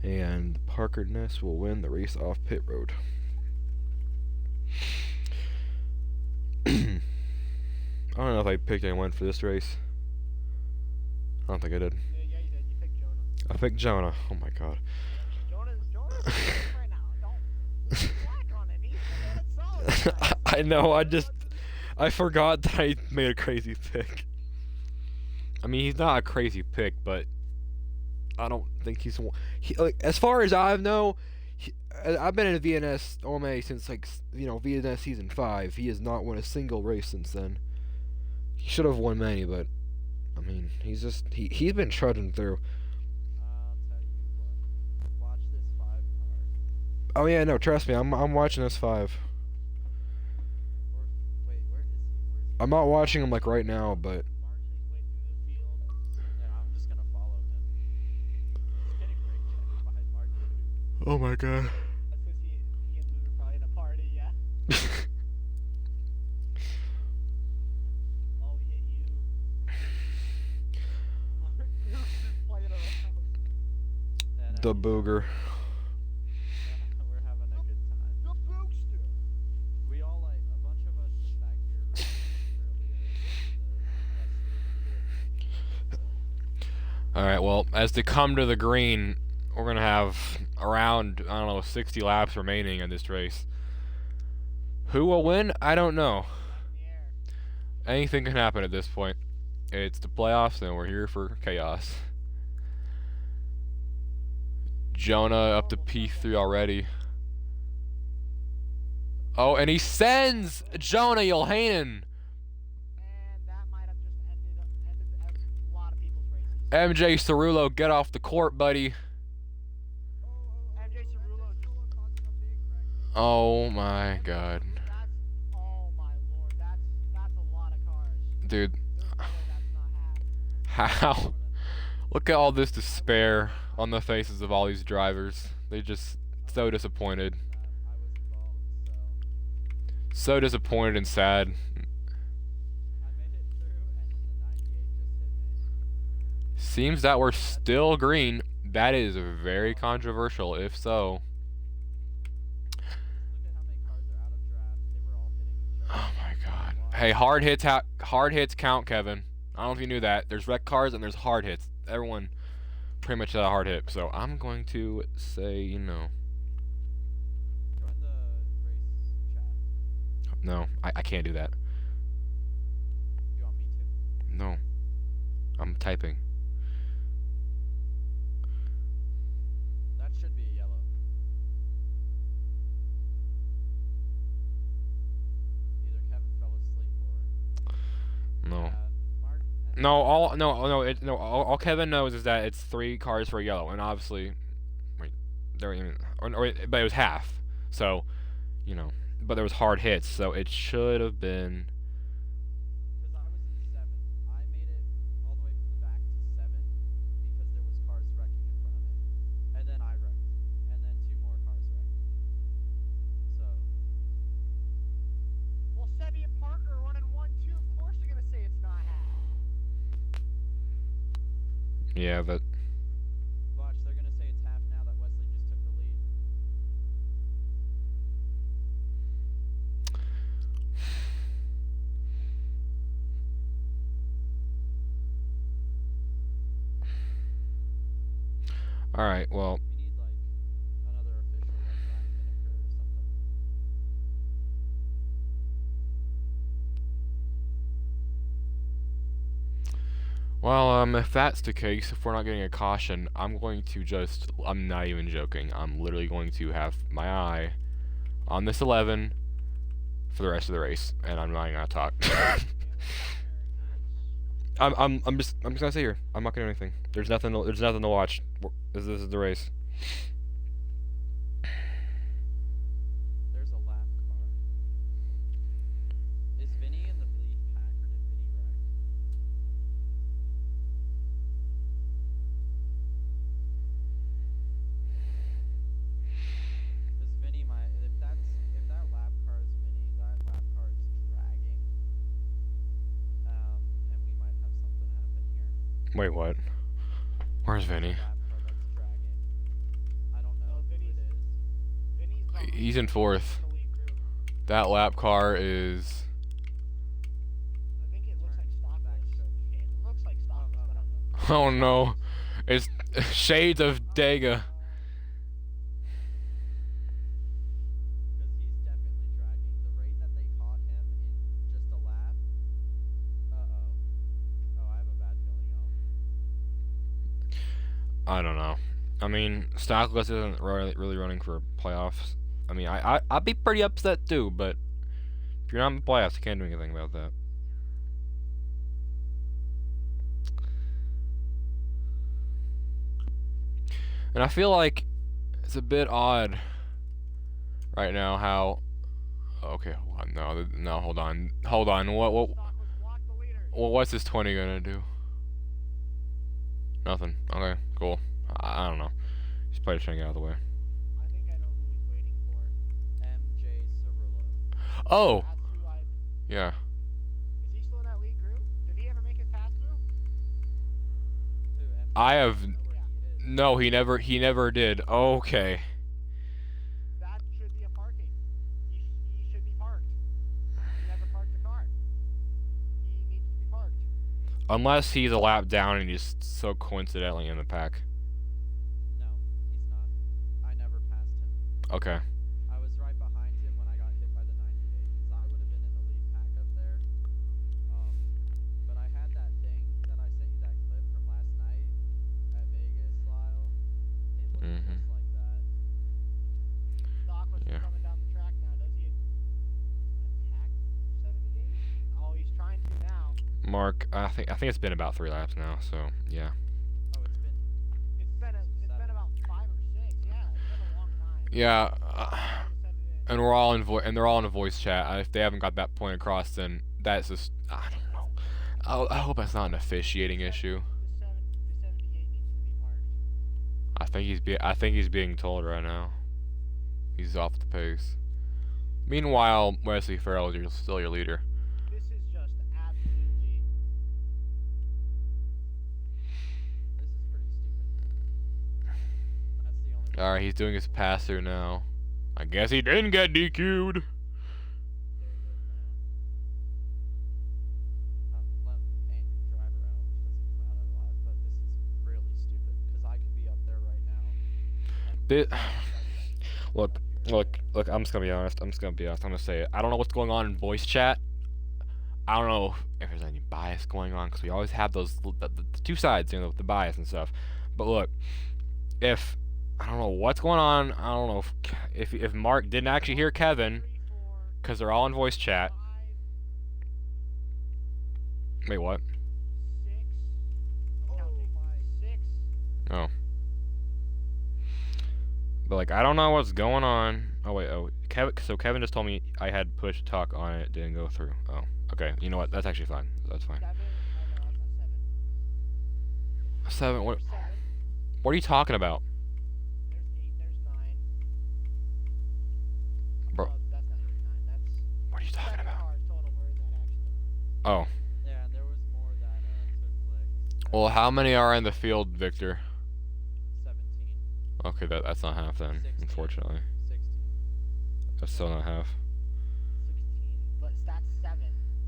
And Parker Ness will win the race off pit road. I don't know if I picked anyone for this race. I don't think I did. Yeah, you did. You picked Jonah. I picked Jonah. Oh my god. Jonah's right now. Don't slack on him. He's been doing it solid. I know, I forgot that I made a crazy pick. I mean, he's not a crazy pick, but I don't think he's like, as far as I know, I've been in VNS OMA since, like, you know, VNS season 5. He has not won a single race since then. He should have won many, but I mean, he's he's been trudging through. I'll tell you what. Watch this 5 car. Oh yeah, no, trust me, I'm watching this 5. Wait, where is he? Where's he? I'm not watching him like right now, but Marching his way through the field. Yeah, I'm just gonna follow him. He's getting great check behind Mark. oh my god. That's because he and Luke are probably in a party, yeah. Oh, he hit you. Luke's just playing around. And, The booger. we're having a good time. The boogster. We all like a bunch of us just back here earlier. Alright, well, as they come to the green, we're going to have around, I don't know, 60 laps remaining in this race. Who will win? I don't know. In the air. Anything can happen at this point. It's the playoffs, and we're here for chaos. Jonah up to P3 already. Oh, and he sends Jonah Yohanan. And that might have just ended a lot of people's races. MJ Cerullo, get off the court, buddy. MJ Cerullo just... Oh my god. Oh my lord, that's a lot of cars. Dude, There's no way that's not half. how? Look at all this despair on the faces of all these drivers. They just so disappointed. I was involved, So disappointed and sad. I made it through, and then the 98 just hit me. Seems that we're still green. That is very controversial, if so. Look at how many cars are out of draft. They were all hitting each other. Oh my god. Hey, hard hits count, Kevin. I don't know if you knew that. There's wreck cars and there's hard hits. Everyone pretty much had a hard hit. So I'm going to say, you know, Join the race chat. no, I can't do that. You want me to? No. I'm typing. That should be a yellow. Either Kevin fell asleep or. No. Mark. All Kevin knows is that it's 3 cars for a yellow, and obviously, wait, there even, but it was half, so, you know, but there was hard hits, so it should have been. Because I was in 7. I made it all the way from the back to 7 because there was cars wrecking in front of me, and then I wrecked, and then 2 more cars wrecked. So. Well, Sebi and Parker are running 1-2. Of course they're gonna say it's not half. Yeah, but Watch, they're gonna say it's half now that Wesley just took the lead. all right. Well, We need like another official, like Ryan Miniker or something. if that's the case, if we're not getting a caution, I'm going to just. I'm not even joking. I'm literally going to have my eye on this 11 for the rest of the race, and I'm not even gonna talk. I'm just gonna sit here. I'm not gonna do anything. There's nothing to watch. This is the race. There's a lap car. Is Vinny in the lead pack or did Vinny wreck? Because Vinny might, if that lap car is Vinny, that lap car is dragging. And we might have something happen here. Wait, what? Where's Vinny? Lap car that's dragging. I don't know who it is. He's in fourth. That lap car is. I think it looks like stockless. It looks like stockless, but I don't know. Oh no, it's shades of Dega. Because he's definitely dragging. The rate that they caught him in just a lap. Uh-oh. Oh, I have a bad feeling, y'all. I don't know. I mean, Stockless isn't really running for playoffs. I mean, I'd be pretty upset too, but if you're not in the playoffs, you can't do anything about that. And I feel like it's a bit odd right now how. Okay, hold on. No, hold on. What's this 20 gonna do? Nothing. Okay, cool. I don't know. He's probably trying to get out of the way. I think I know who he's waiting for. MJ Cirillo. Oh, That's who I. yeah. Is he still in that lead group? Did he ever make it past through? Who? MJ? I have. I don't know where he is. No, he never did. Okay. That should be a parking. He should be parked. He never parked the car. He needs to be parked. Unless he's a lap down and he's so coincidentally in the pack. No, he's not. I never passed him. Okay. I was right behind him when I got hit by the 98 because I would have been in the lead pack up there. But I had that thing that I sent you that clip from last night at Vegas, Lyle. It looked just like that. Stockless Yeah. is coming down the track now. Does he attack 78? Oh, he's trying to now. Mark, I think it's been about 3 laps now, so yeah. Oh, it's been. It's been about 5 or 6. Yeah, it's been a long time. Yeah, Send it in. and they're all in a voice chat. If they haven't got that point across, then that's just I don't know. I hope that's not an officiating issue. The 78 needs to be parked. I think he's being told right now. He's off the pace. Meanwhile, Wesley Farrell is still your leader. This is just absolutely. This is pretty stupid. That's the only. All right, he's doing his pass through now. I guess he didn't get DQ'd. There he goes now. Let Andrew drive around, which doesn't come out a lot, but this is really stupid because I could be up there right now. Look, I'm just gonna be honest. I'm gonna say it. I don't know what's going on in voice chat. I don't know if there's any bias going on because we always have the two sides, the bias and stuff. But look, if I don't know what's going on, I don't know if Mark didn't actually hear Kevin 3, 4, because they're all in voice chat. 5, Wait, what? 6. Counting. 6. Oh. But like, I don't know what's going on. Oh wait, Kevin. So Kevin just told me I had push to talk on it, didn't go through. Oh, okay. You know what? That's actually fine. That's fine. 7. Oh, no, that's not 7. 7. What? There's 7. What are you talking about, There's 8. There's 9. bro? Oh, that's not 8 or 9. That's What are you talking 7 about? cars total. Where is that actually? Oh, Yeah, and there was more that took place. Well, how many are in the field, Victor? 17. Okay, that's not half then, 16. unfortunately. 16. That's still not half. 16, but that's 7.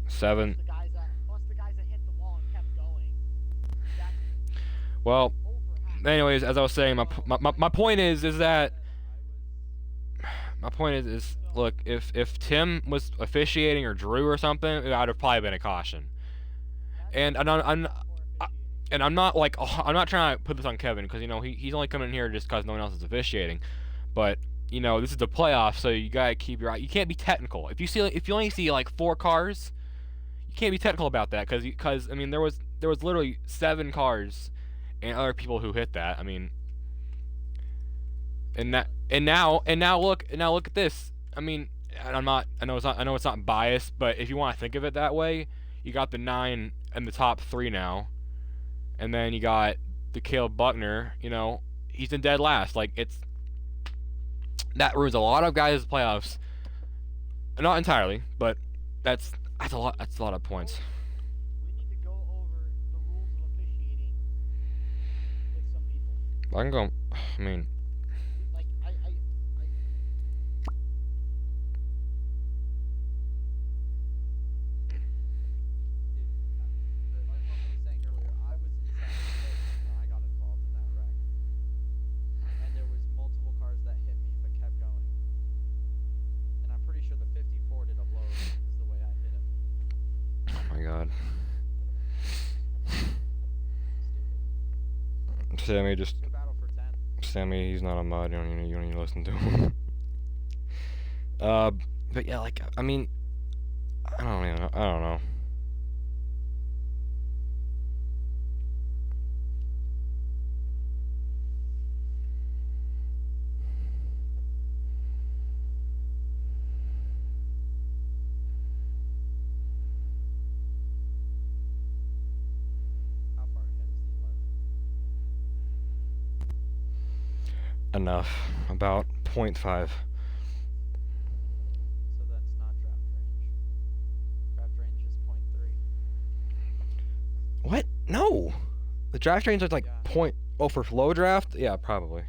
7. Plus the guys that hit the wall and kept going. That's Well, over half. anyways, as I was saying, my point is that my point is look, if Tim was officiating or Drew or something, it would have probably been a caution. And I'm not like I'm not trying to put this on Kevin because he's only coming in here just because no one else is officiating, but this is the playoffs, so you gotta keep your eye. You can't be technical. If you only see like 4 cars, you can't be technical about that because I mean there was literally 7 cars and other people who hit that. I mean, and now look at this. I mean, and I know it's not biased, but if you want to think of it that way, you got the 9 in the top 3 now, and then you got the Caleb Buckner. He's in dead last. Like that ruins a lot of guys' playoffs. Not entirely, but that's a lot. That's a lot of points. We need to go over the rules of officiating with some people. I can go. I mean, Like Like what I was saying earlier, I was in second place when I got involved in that wreck. And there was multiple cars that hit me but kept going. And I'm pretty sure the 54 did a blow is the way I hit him. oh my God. Stupid. Just Good battle for 10. Sammy, he's not a mod. You don't need to listen to him. But yeah, like I mean, I don't know. How far ahead is the 11? Enough. About 0.5. So that's not draft range. Draft range is 0.3. What? No. The draft range is like Yeah. point. Oh, for low draft? Yeah, probably.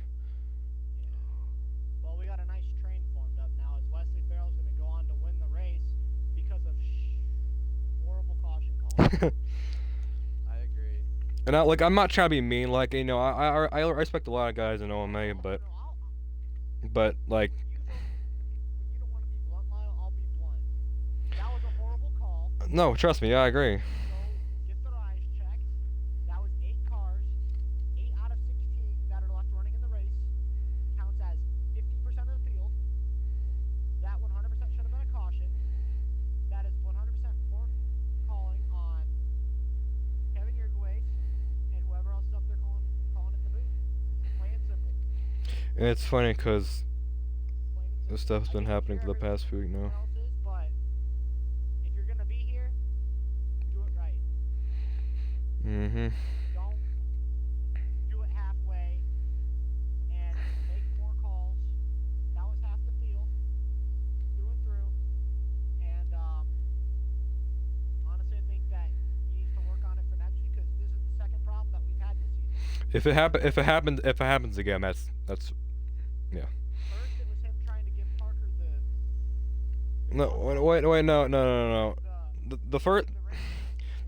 well, we got a nice train formed up now. Is Wesley Farrell's going to go on to win the race because of horrible caution calls? I agree. And I'm not trying to be mean. Like I respect a lot of guys in OMA, but like When you don't want to be blunt, Lyle, I'll be blunt. That was a horrible call. no, trust me. Yeah, I agree. So get their eyes checked. That was 8 cars. 8 out of 16 that are left running in the race counts as 50% of the field. That 100% should have been a caution. That is 100% poor calling on Kevin Yergways and whoever else is up there calling at the booth. Plain and simple. And it's funny because Plain and this simple. stuff's I been can't happening for hear the past few weeks now. everyone else's, but if you're gonna be here, do it right. Mm-hmm. Don't do it halfway and make more calls. That was half the field, through and through. And honestly, I think that he needs to work on it for next week because this is the second problem that we've had this season. If it happens again, that's yeah. First, it was him trying to give Parker the No, wait, no. The first, the race.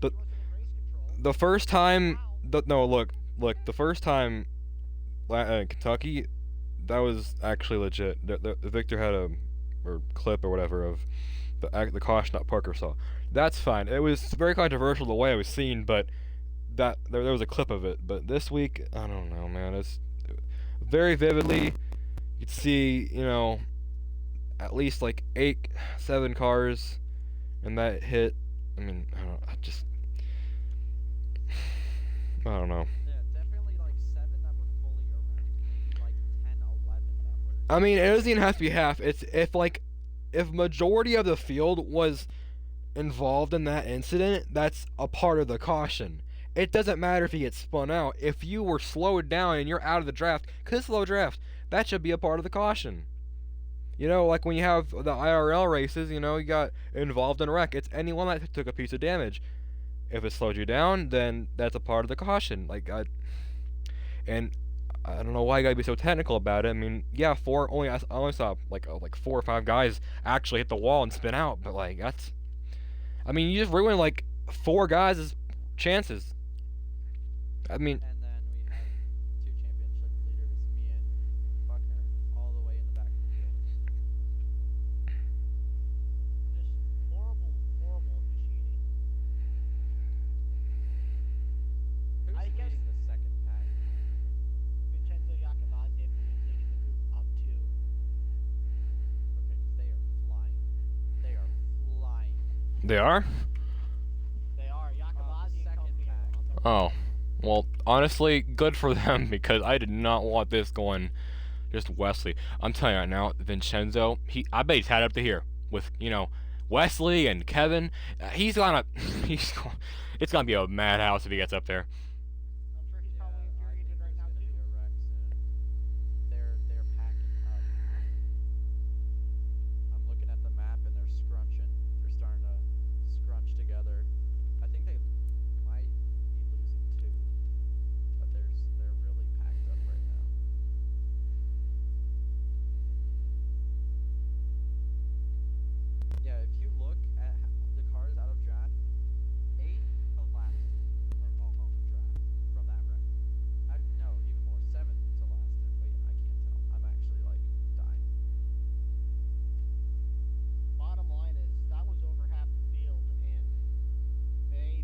the- He wasn't in race control. the first time, Wow. look, the first time, in Kentucky, that was actually legit. The Victor had a clip or whatever of the caution that Parker saw. That's fine. It was very controversial the way it was seen, but that there was a clip of it. But this week, I don't know, man. It's very vividly. You could see, at least like 8, 7 cars, and that hit. I mean, I don't know. Yeah, definitely like 7 that were fully erect. Maybe like 10, 11 that were. I mean, it doesn't even have to be half. It's if majority of the field was involved in that incident, that's a part of the caution. It doesn't matter if you get spun out. If you were slowed down and you're out of the draft, because it's a low draft, that should be a part of the caution. Like when you have the IRL races, you got involved in a wreck. It's anyone that took a piece of damage. If it slows you down, then that's a part of the caution. And I don't know why you gotta be so technical about it. I mean, yeah, I only saw like 4 or 5 guys actually hit the wall and spin out, but like that's, I mean, you just ruined like 4 guys' chances. I mean, And then we had 2 championship leaders, me and Buckner, all the way in the back of the field. Just horrible, horrible officiating. Who's I guess- leading the second pack? Vincenzo Iacovazzi, I believe, leading the group up to. Okay, 'cause they are flying. They are flying. they are. They are Iacovazzi and second company pack. on the. Oh, well, honestly, good for them because I did not want this going just Wesley. I'm telling you right now, Vincenzo, I bet he's had it up to here with, Wesley and Kevin. He's gonna, it's gonna be a madhouse if he gets up there. I'm sure he's Yeah, probably I think infuriated right there's now gonna too. be a wreck soon. They're packing up. I'm looking at the map and they're scrunching. They're starting to scrunch together. I think they might be losing 2, but they're really packed up right now. Yeah, if you look at the cars out of draft, 8 to last are all off the draft from that wreck. No, even more, 7 to last. Wait, I can't tell. I'm actually like dying. Bottom line is that was over half the field, and they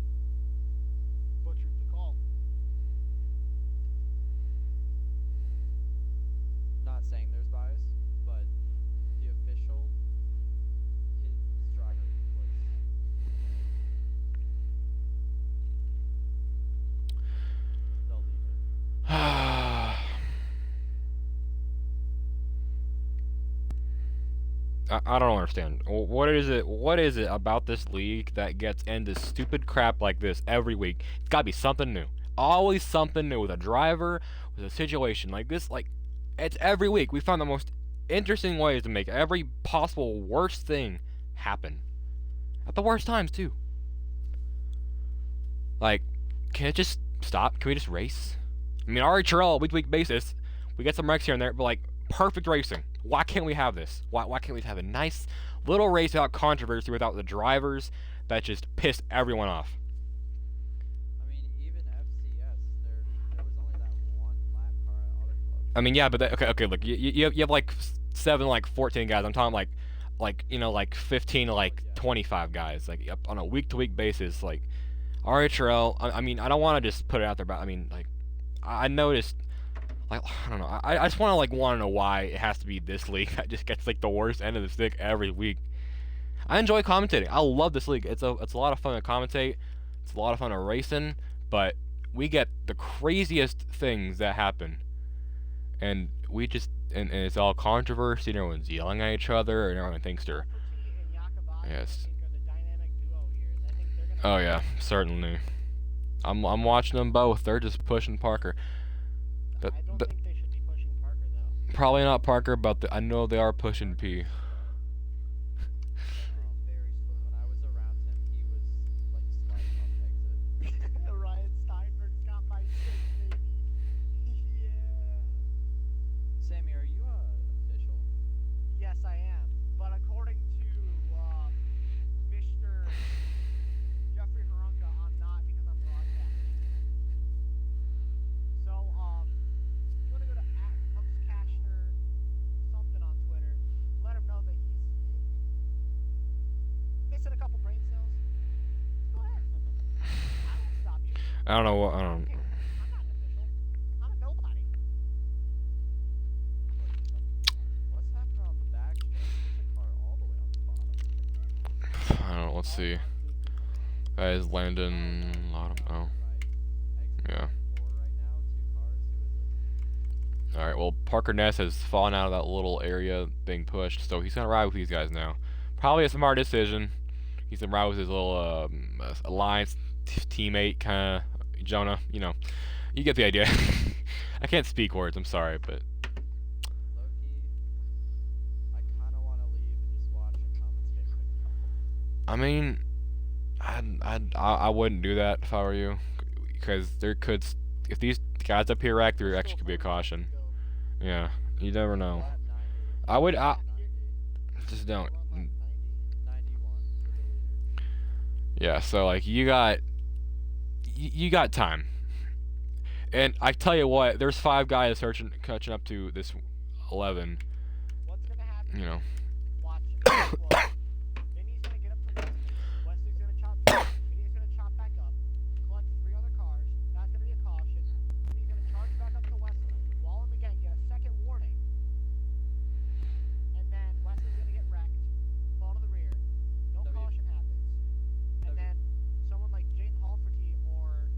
butchered the call. Not saying there's bias, but the official, his driver was the leader. I don't understand. What is it? What is it about this league that gets into stupid crap like this every week? It's gotta be something new. Always something new with a driver, with a situation like this. Like, it's every week. We find the most interesting ways to make every possible worst thing happen. At the worst times, too. Like, can it just stop? Can we just race? I mean, already Terrell, week-to-week basis, we get some wrecks here and there, but like, perfect racing. Why can't we have this? Why can't we have a nice little race without controversy, without the drivers that just piss everyone off? I mean, even FCS, there was only that one lap car at Auto Club. I mean, yeah, but okay, look, you have like 7, like 14 guys. I'm talking like 15 to like 25 guys, like on a week-to-week basis. Like, RHRL. I mean, I don't want to just put it out there, but I mean, like, I noticed. Like, I don't know. I just want to know why it has to be this league that just gets like the worst end of the stick every week. I enjoy commentating. I love this league. It's a lot of fun to commentate. It's a lot of fun to racing, but we get the craziest things that happen, and we just and it's all controversy. And everyone's yelling at each other, and everyone thinks they're. Alberti and Iacovazzi, Yes. I think, are the dynamic duo here. I think they're gonna. Oh yeah, certainly. I'm watching them both. They're just pushing Parker. I don't think they should be pushing Parker though. Probably not Parker, but I know they are pushing P. Very slow. When I was around him, he was like sliding off exit. Ryan Steinberg's got my 6, baby. Yeah. Sammy, are you official? Yes, I am. But according to Mr. Jeffrey Harunka, I'm not because I'm broadcasting. So, if you want to go to @HooksCashner something on Twitter, let him know that he's missing a couple brain cells. Go ahead. I won't stop you. I don't know what. I don't. Hey, I'm not an official. I'm a nobody. What's happening on the back stretch? There's a car all the way on the bottom. I don't know. Let's see. That is Landon. Oh, yeah. Alright, well, Parker Ness has fallen out of that little area being pushed, so he's gonna ride with these guys now. Probably a smart decision. He's gonna ride with his little alliance teammate, kind of Jonah. You know, you get the idea. I can't speak words. I'm sorry, but Low-key, I kind of want to leave and just watch and commentate with a couple. I mean, I wouldn't do that if I were you, because there could, if these guys up here wreck, there actually could be a caution. Yeah, you never know. Lap 90. I would, Lap 90. just don't. Lap 90. 91 for the leader. Yeah, so like you got time, and I tell you what, there's 5 guys catching up to this 11. What's gonna happen? You know. Watch. Well, Vinny's gonna get up to Wesley. Wesley's gonna chop. Vinny's gonna chop back up. Collect 3 other cars. That's gonna be a caution. Vinny's gonna charge back up to Wesley. Wall him again. Get a second warning. And then Wesley's gonna get wrecked. Fall to the rear. No caution happens. And then someone like Jane Halferty or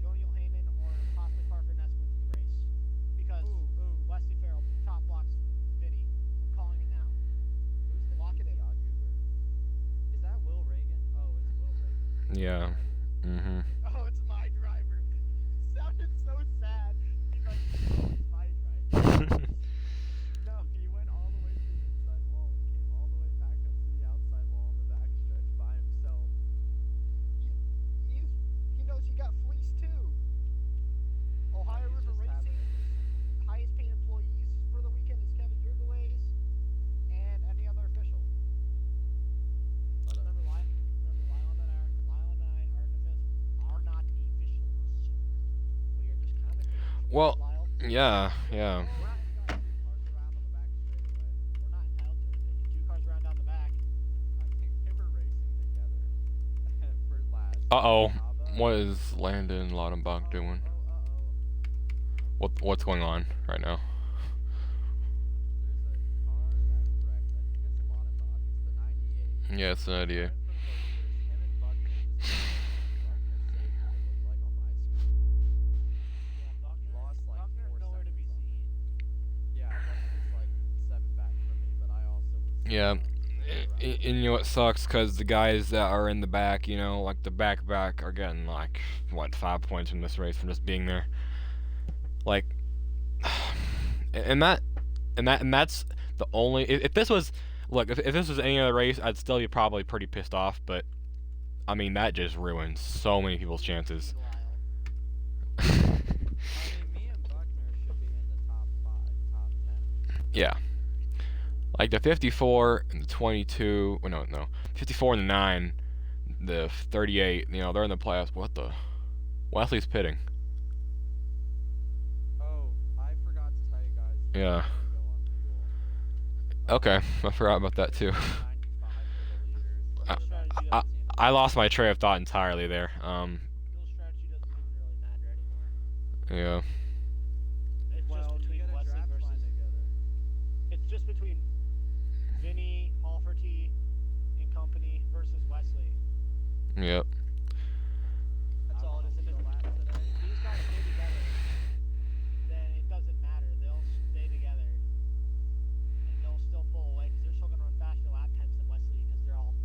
Joni O'Hanan or possibly Parker Ness wins the race. Because Wesley Farrell top blocks Vinny. I'm calling it now. Who's the Lock it in. Goober? Is that Will Reagan? Oh, it's Will Reagan. Yeah. Mhm. Oh, it's my driver. Sounded so sad. He's like, oh, it's my driver. No, he went all the way to the inside wall and came all the way back up to the outside wall on the back stretch by himself. He knows he got fleeced too. Ohio River Racing, highest paid employees for the weekend is Kevin Yergaways and any other official. Remember Lyle and I are not the officials. We are just commentators. Well, Lyle. yeah. We're not entitled to it. They do 2 cars around down the back. I think they were racing together for last. Uh-oh. Bravo. What is Landon Lautenbach doing? What's going on right now? There's a car that wrecked. I think it's a Lautenbach. It's the 98. Yeah, it's an idea. Him and Buckner just Buckner saved it, it looked like on my screen. Yeah, He lost like Buckner's 4 nowhere to be seconds on seen. it. Yeah, Buckner's like 7 back from me, but I also was. Yeah. And you know what sucks? Because the guys that are in the back, like the back are getting like, what, 5 points from this race from just being there. Like, and that's the only. If this was, look, if this was any other race, I'd still be probably pretty pissed off. But I mean, that just ruins so many people's chances. I mean, me and Buckner should be in the top 5, top 10. Yeah. Like the 54 and the 22. Well, no, 54 and the 9, the 38. They're in the playoffs. What the? Wesley's pitting. Oh, I forgot to tell you guys. Yeah. Go on fuel. Okay, I forgot about that too. 95 for the leaders. I lost my train of thought entirely there. Fuel strategy doesn't even really matter anymore. Yeah. It's just between Wesley versus. It's just between Vinny, Halferty, and company versus Wesley. Yep. That's all it is. If these guys stay together, then it doesn't matter. They'll stay together, and they'll still pull away because they're still going to run faster lap times than Wesley because they're all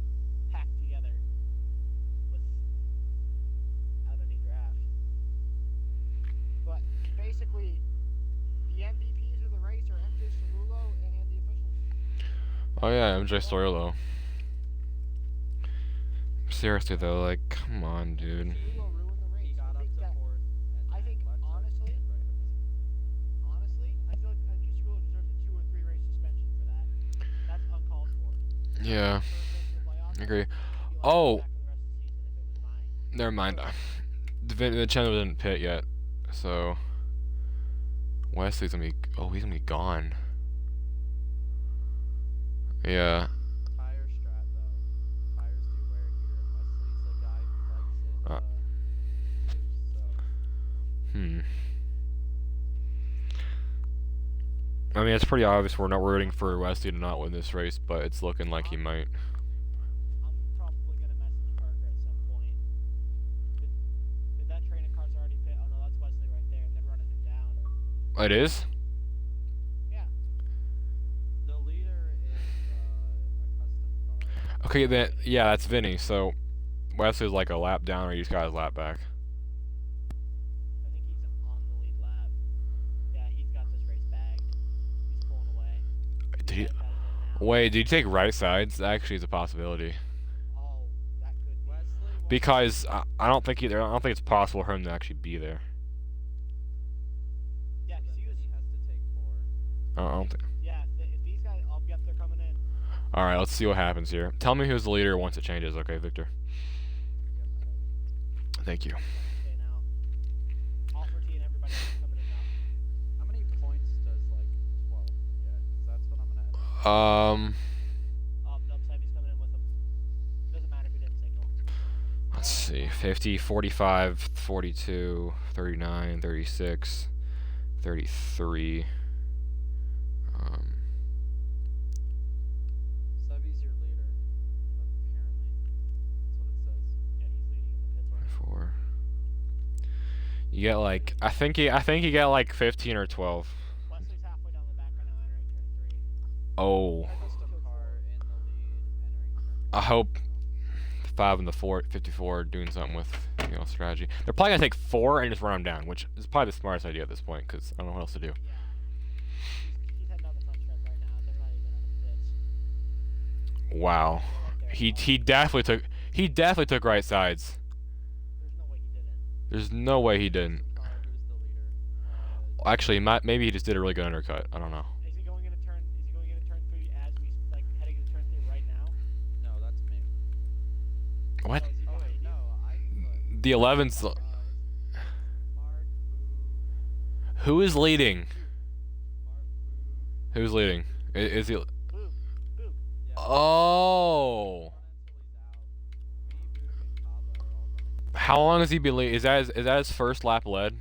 packed together without any draft. But basically, the MVPs of the race are MJ Cerullo and the officials. Oh yeah, MJ Soriolo. Seriously though, like, come on, dude. Cerullo ruined the race. He got up to 4th. I think, honestly, I feel like MJ Cerullo deserves a 2 or 3 race suspension for that. That's uncalled for. Yeah, First race of the playoffs, I agree. he'd be locked Oh, back for the rest of the season if it was mine. never mind. The channel didn't pit yet, so Wesley's gonna be. Oh, he's gonna be gone. Yeah. Tire strat though. Tires do wear here, and Wesley's a guy who likes it loose, so. I mean, it's pretty obvious we're not rooting for Wesley to not win this race, but it's looking like he might. I'm probably gonna message Parker at some point. Did that train of cars already pit? Oh no, that's Wesley right there, and they're running him down. It is? Yeah. The leader is a custom car. Okay, then, yeah, that's Vinny, so Wesley's like a lap down, or you just got his lap back. I think he's on the lead lap. Yeah, he's got this race bagged. He's pulling away. Did he? He's got it in now. Wait, did you take right sides? That actually is a possibility. Oh, that could be. Wesley Because I don't think either. I don't think it's possible for him to actually be there. Yeah, Then because he was. he has to take 4. I don't think. Yeah, if these guys. Oh, yep, they're coming in. All right, let's see what happens here. Tell me who's the leader once it changes, okay, Victor? Yep, I got you. Thank you. Staying out. Alfred and everybody else is coming in now. How many points does like 12 get? Because that's what I'm gonna end. Oh, nope, Sebby's coming in with them. Doesn't matter if he didn't signal. Let's see. 50, 45, 42, 39, 36, 33. Sebby's your leader, apparently. That's what it says. Yeah, he's leading in the pits right now. 4. You get like I think you get like 15 or 12. Wesley's halfway down the back right now, entering turn 3. Oh. Custom car in the lead, entering turn 4. I hope 5 and the 54 are doing something with strategy. They're probably gonna take 4 and just run them down, which is probably the smartest idea at this point because I don't know what else to do. Yeah. He's heading down the front stretch right now. They're not even out of the pits. Wow. He definitely took right sides. There's no way he didn't. There's no way he didn't. Custom car, who's the leader? Actually, maybe he just did a really good undercut. I don't know. Is he going into turn 3 as we like heading into turn 3 right now? No, that's me. What? Oh, is he Oh wait, behind you? no, I put The 11's. Mark, Who is leading? Mark, Who's leading? Is he? Boop. Boop. yeah. Oh. Run until he's out. Me, Boog, and Kaba are all running. How long has he been leading? Is that his first lap led?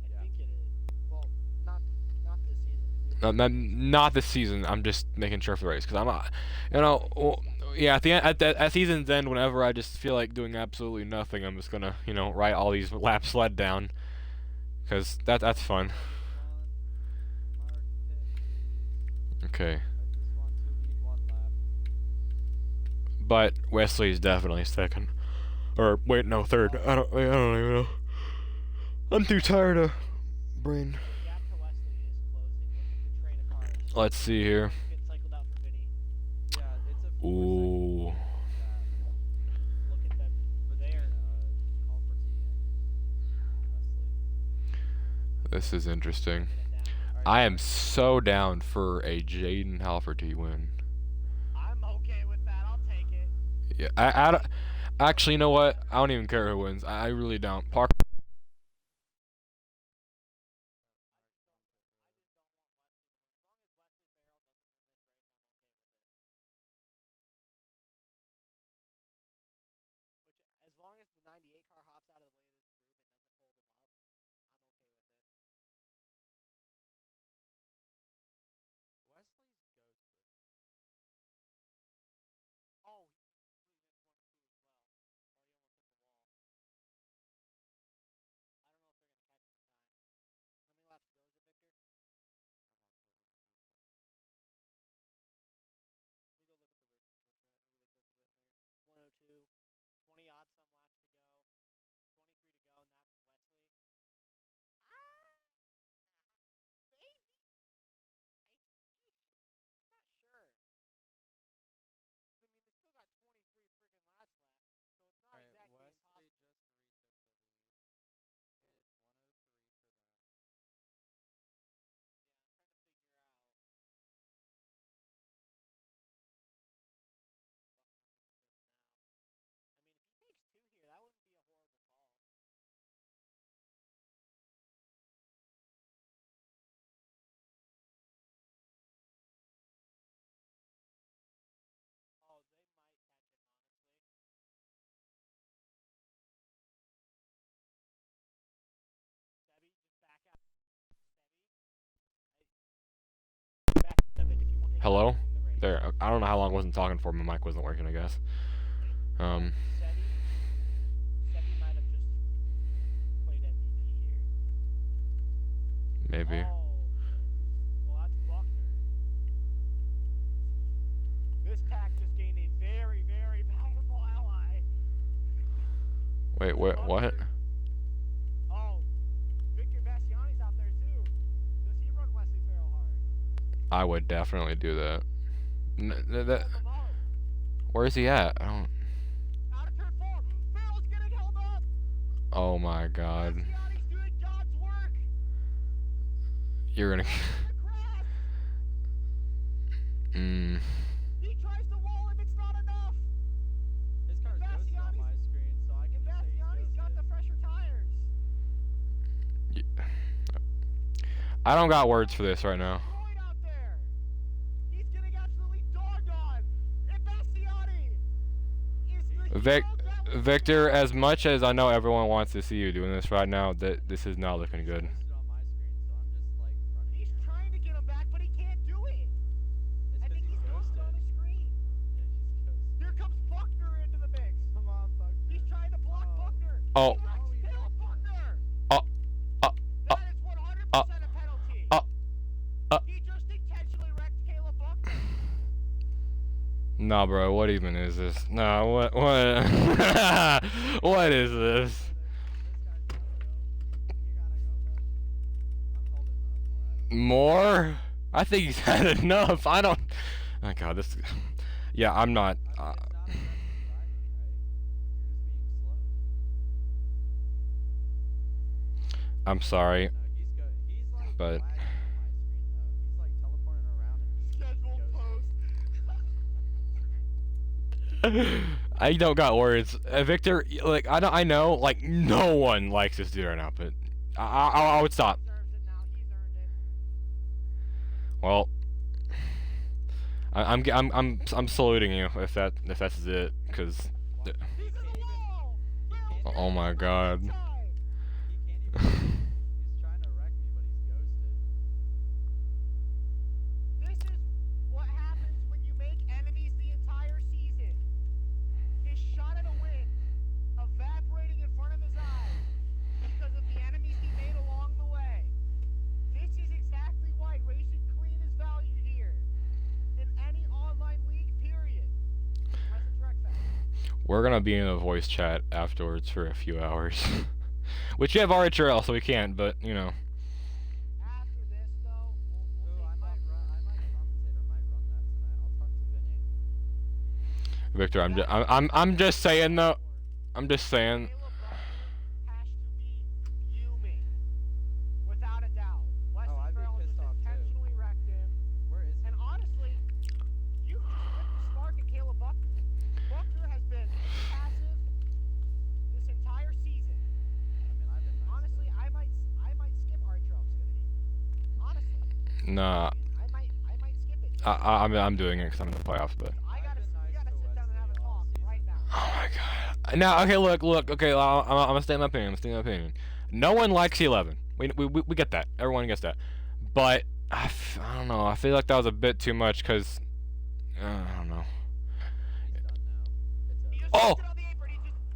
I think it is. Well, not this season. Not this season. I'm just making sure for the race because I'm not. Yeah. At the end, at season's end, whenever I just feel like doing absolutely nothing, I'm just gonna write all these laps led down because that's fun. Mark, pit, please. Okay. I just want to lead 1 lap. But Wesley's definitely second. Or wait, no, third. I don't even know. I'm too tired of brain. The gap to Wesley is closing. Look at the train of cars. Let's see here. Get cycled out for Vinny. Yeah, it's a 4 Ooh. second gap Look at them. between There. Halferty and Wesley. This is interesting. Get it down. Alright, I am so down for a Jaden Halferty win. I'm okay with that. I'll take it. Yeah, I don't, actually, you know what? I don't even care who wins. I really don't. Parker. As long as the 98 car hops out of the way of this group and doesn't hold him up, I'm okay with it. Wesley's ghosted. Oh, he missed 1 or 2 as well. Or he almost hit the wall. I don't know if they're gonna catch him in time. How many laps ago is it, Victor? Let me go look at the really quick of it here. 102, 20 odd some laps to go, 23 to go, and that's Wesley. Maybe. Not sure. I mean, they still got 23 freaking laps left, so it's not Alright, exactly Wesley impossible. just retook the lead. It's 103 for them. Yeah, I'm trying to figure out. Bucking into the pits now. I mean, if he takes 2 here, that wouldn't be a horrible call. Oh, they might catch him, honestly. Sebby, just back out. Sebby. Back up a bit if you want to Hello? in the race. There. I don't know how long I wasn't talking for. My mic wasn't working, I guess. Sebby might have just played MVP here. Maybe. Oh, well, that's Buckner. This pack just gained a very, very powerful ally. Wait, what? Oh, Victor Bastiani's out there too. Does he run Wesley Farrell hard? I would definitely do that. Hold him out. Where is he at? I don't. Out of turn 4. Oh my god. Bastiani's doing God's work. You're gonna. The grass. Mm. He tries to wall him. It's not enough. His car's ghosted on my screen, so I can And just say he's Bastiani's got the ghosted. fresher tires. I don't got words for this right now. Destroyed out there. He's getting absolutely dogged on. And Bastiani is the Vic, hero that was Victor, as much as I know everyone wants to see you doing this right now, that this is not looking He's good. ghosted on my screen, so I'm just like running He's here. trying to get him back, but he can't do it. It's I 'cause think he's he's ghosted on ghosted. the screen. Yeah, he's ghosted. Here comes Buckner into the mix. Come on, Buckner. He's trying to block Oh. Buckner. Oh. He wrecks Oh, he Caleb wrecked him. Buckner. Oh. That is 100% a penalty. He just intentionally wrecked Caleb Buckner. Nah, bro, what even is this? Nah, what? What is this? This guy's gotta go. You gotta go, bud. I'm holding up more. More? I think he's had enough. I don't. Oh god, this. Yeah, I'm not. It's not aggressive driving, right? You're just being slow. I'm sorry, No, he's like but lagging on my screen though. He's like teleporting around and he's Scheduled ghosted. post. I don't got words. Victor, like I know, like no one likes this dude right now, but I would stop. He deserves it now. He's earned it. Well, I'm saluting you if that's it, cause. He's in the wall. Oh my god. He can't even. He's trying to wreck me, but he's ghosted. This is what happens when you make enemies the entire season. His shot at a win evaporating in front of his eyes because of the enemies he made along the way. This is exactly why racing clean is valued here in any online league, period. Unless it's Wreckfest. We're gonna be in a voice chat afterwards for a few hours, which you have RHRL, so we can't. But you know, After this, though, we'll Ooh, take I might Buckner. run. I might commentate or might run that tonight. I'll talk to Vinny. Victor, I'm just saying though. I'm just saying. Caleb Buckner has to be fuming, without a doubt. Wesley I'd be Farrell pissed just off, too. intentionally wrecked him. Where is he? And honestly, you just ripped the spark at Caleb Buckner. Buckner has been passive this entire season. I mean, I've been nice. Honestly, I might skip Archer Xfinity. Honestly, Nah, I might skip it. I'm doing it because I'm in the playoffs, but. We I've been nice gotta to sit down and have a Wesley all talk season. right now. Oh my god. Now, okay, look. Okay, I'm gonna state my opinion. No one likes 11. We get that. Everyone gets that. But I don't know. I feel like that was a bit too much because I don't know. He's done now. He It's just over. Oh! rested on the apron.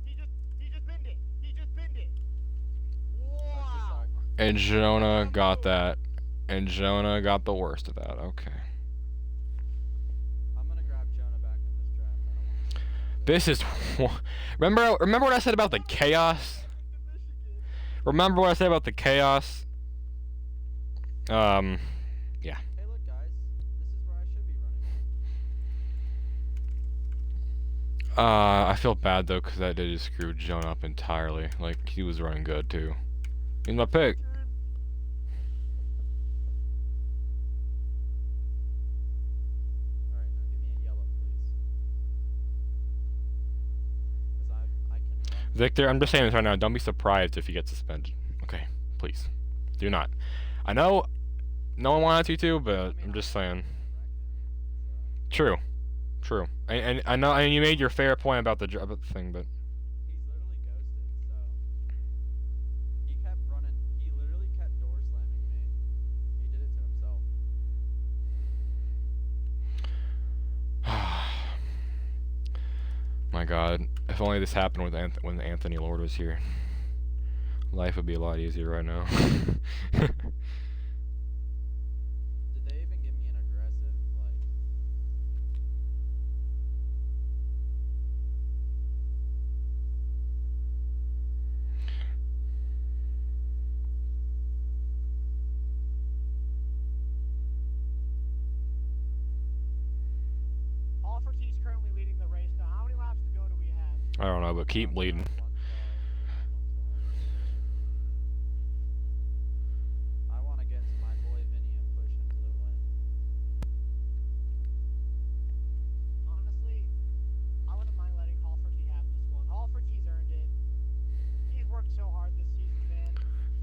He just binned it. He just binned it. Wow. And Jonah got that. And Jonah got the worst of that. Okay. I'm gonna grab Jonah back in this draft. I don't want to. This is. Remember what I said about the chaos? Remember what I said about the chaos? Yeah. Hey, look, guys. This is where I should be running. I feel bad though because that did just screw Jonah up entirely. Like he was running good too. He's my pick. All right, now give me a yellow, please. Because I can run. Victor, I'm just saying this right now. Don't be surprised if you get suspended. Okay, please, do not. I know no one wanted you to, but I'm just saying. True, true. And I know, and you made your fair point about the thing, but He's literally ghosted, so he kept running. He literally kept door slamming me. He did it to himself. my God, if only this happened with when Anthony Lord was here, life would be a lot easier right now. Did they even give me an aggressive like? Alfred is currently leading the race now. How many laps to go do we have? I don't know, but keep bleeding.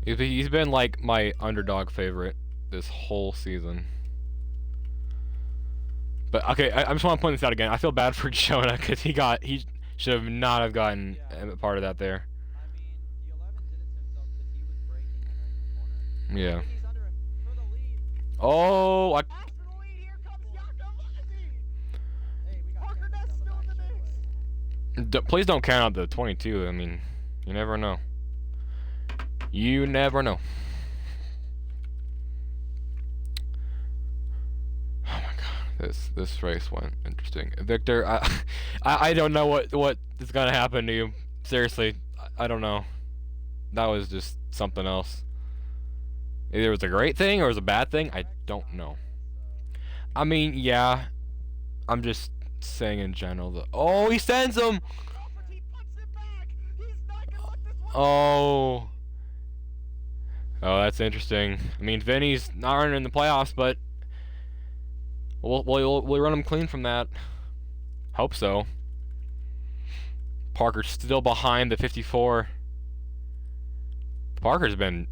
He's been like my underdog favorite this whole season. But okay, I just want to point this out again. I feel bad for Jonah because he should have not have gotten a part of that there. I mean, the 11 did it to himself because he was braking entering the corner. Yeah. And he's under him for the lead. Oh, After the lead, here comes Jakob Mazzi. Hey, we got Parker Kansas Ness on the still in back the mix. straightaway. please don't count out the 22. I mean, you never know. You never know. Oh my god, this race went interesting. Victor, I don't know what is gonna happen to you. Seriously, I don't know. That was just something else. Either it was a great thing or it was a bad thing. I don't know. I mean, yeah. I'm just saying in general that. Oh, he sends him. Crawford, he puts it back. He's not gonna let this one. Oh. Oh, that's interesting. I mean, Vinny's not running in the playoffs, but we'll run him clean from that. Hope so. Parker's still behind the 54. Parker's been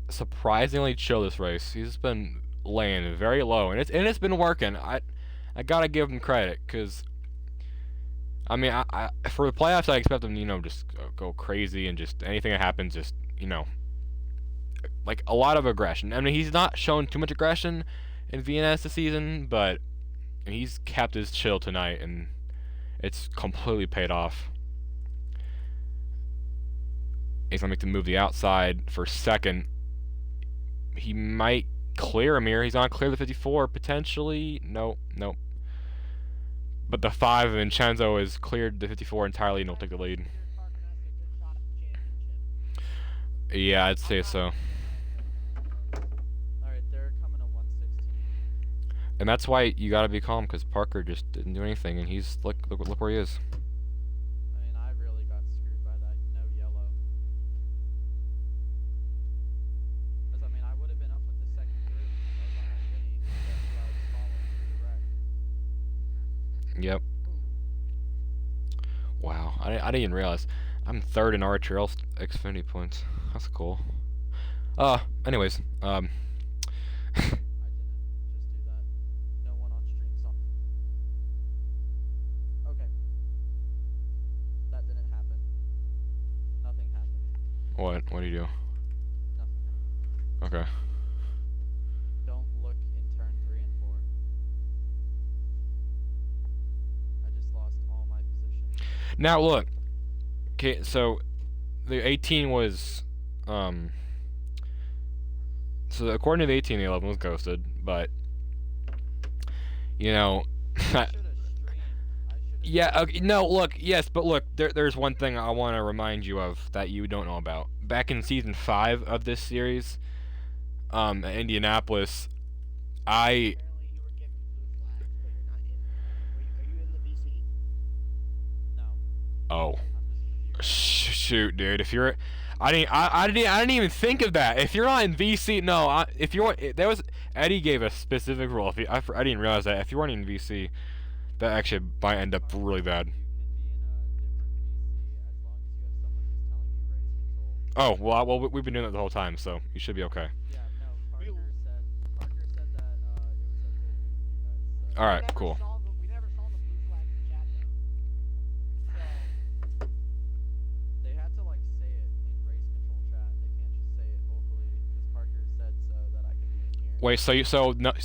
surprisingly chill this race. He's been laying very low, and it's been working. I gotta give him credit, cause I mean, I for the playoffs I expect him, just go crazy and just anything that happens, just like a lot of aggression. I mean, he's not shown too much aggression in VNS this season, but he's kept his chill tonight, and it's completely paid off. He's gonna make the move the outside for second. He might clear him here. He's gonna clear the 54 potentially. No. But the 5 of Vincenzo has cleared the 54 entirely and he'll take the lead. Yeah, I'd say so. Alright, they're coming to 116. And that's why you gotta be calm, because Parker just didn't do anything, and he's look where he is. I mean, I really got screwed by that no yellow. Because, I mean, I would have been up with the second group, and I was behind Vinny, and guess who I was following through the wreck? Yep. Wow, I didn't even realize. I'm third in RHL Xfinity points. That's cool. Anyways, I didn't just do that. No one on stream saw. Okay. That didn't happen. Nothing happened. what do you do? Nothing happened. Okay. Don't look in turn 3 and 4. I just lost all my position. Now look. Okay, so the 18 was so according to the 18, the 11 was ghosted, but I should have streamed. yeah, okay, no, look, yes, but look, there's one thing I want to remind you of that you don't know about. Back in season 5 of this series, at Indianapolis, Apparently, you were given blue flags, but you're not in. Are you in the VC? No. oh, I'm just confused. shoot, dude, if you're, I didn't even think of that. If you're not in VC, no, if you're, there was, Eddie gave a specific rule. If you, I didn't realize that if you weren't in VC, that actually might end up really bad. You can be in a different VC as long as you have someone who's telling you race control. Oh, well, we've been doing that the whole time, so you should be okay. Yeah, no. Parker said that it was okay to be with you guys. So. All right, cool. We never saw the blue flags in chat though. So They had to like say it in race control chat. They can't just say it vocally because Parker said so that I could be in here. Wait, so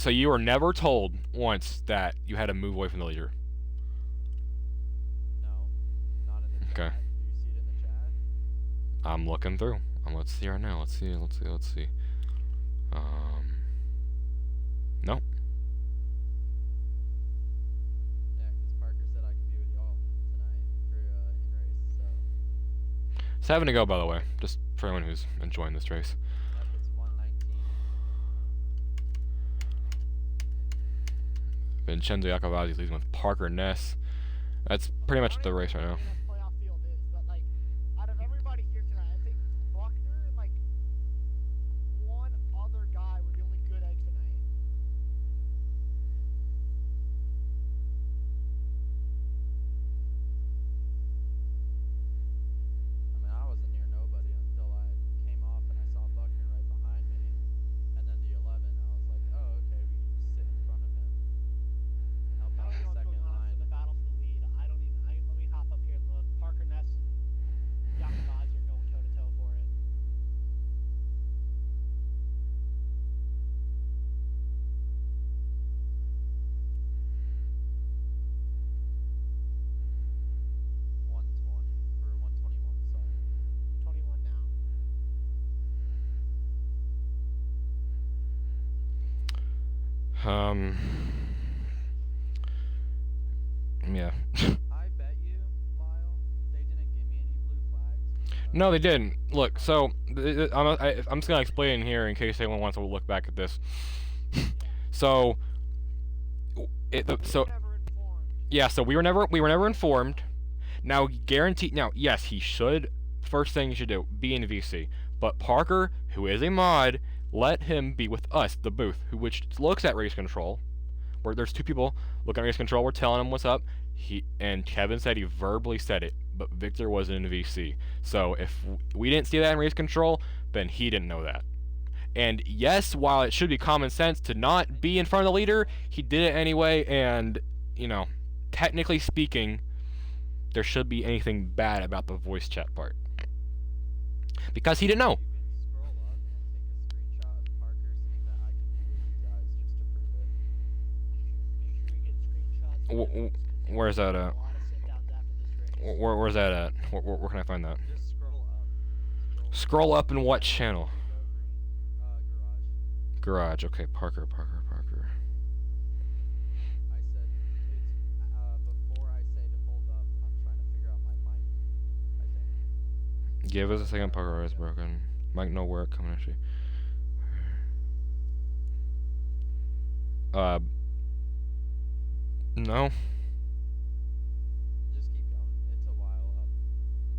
you were never told once that you had to move away from the leader? No, not in the chat. Okay. Do you see it in the chat? I'm looking through. Let's see right now. Let's see. No. Yeah, because Parker said I could be with y'all tonight for in race. So It's having to go, by the way, just for anyone who's enjoying this race. yep, it's 119. Vincenzo Iacovazzi leads with Parker Ness. That's pretty much the race right now. Playoff field is, but like, out of everybody here tonight, I think Buckner and like one other guy were the only good eggs tonight. I mean, I wasn't near nobody until I came off and I saw Buckner Yeah. I bet you, Lyle, they didn't give me any blue flags. No, they didn't. Look, so I'm just gonna explain here in case anyone wants to look back at this. So, so Never informed. yeah, so we were never informed. Now, guarantee. Now, yes, he should. First thing you should do, be in VC. But Parker, who is a mod, let him be with us, the booth, which looks at race control. Where there's two people looking at race control, we're telling him what's up. And Kevin said he verbally said it, but Victor wasn't in VC. So if we didn't see that in race control, then he didn't know that. And yes, while it should be common sense to not be in front of the leader, he did it anyway. And technically speaking, there should be anything bad about the voice chat part because he didn't know. You can scroll up and take a screenshot of Parker saying that I can be with you guys just to prove it. Make sure we get screenshots. Where's that A at? lot of sit-downs after this race. Where's that at? Where can I find that? Just scroll up. Scroll up in what channel? Go green. Garage. Garage. Okay, Parker. I said it's before I say to hold up, I'm trying to figure out my mic. I think. Give us a second. Parker is broken. Mic no work. Coming at you. No. Just keep going. It's a while up.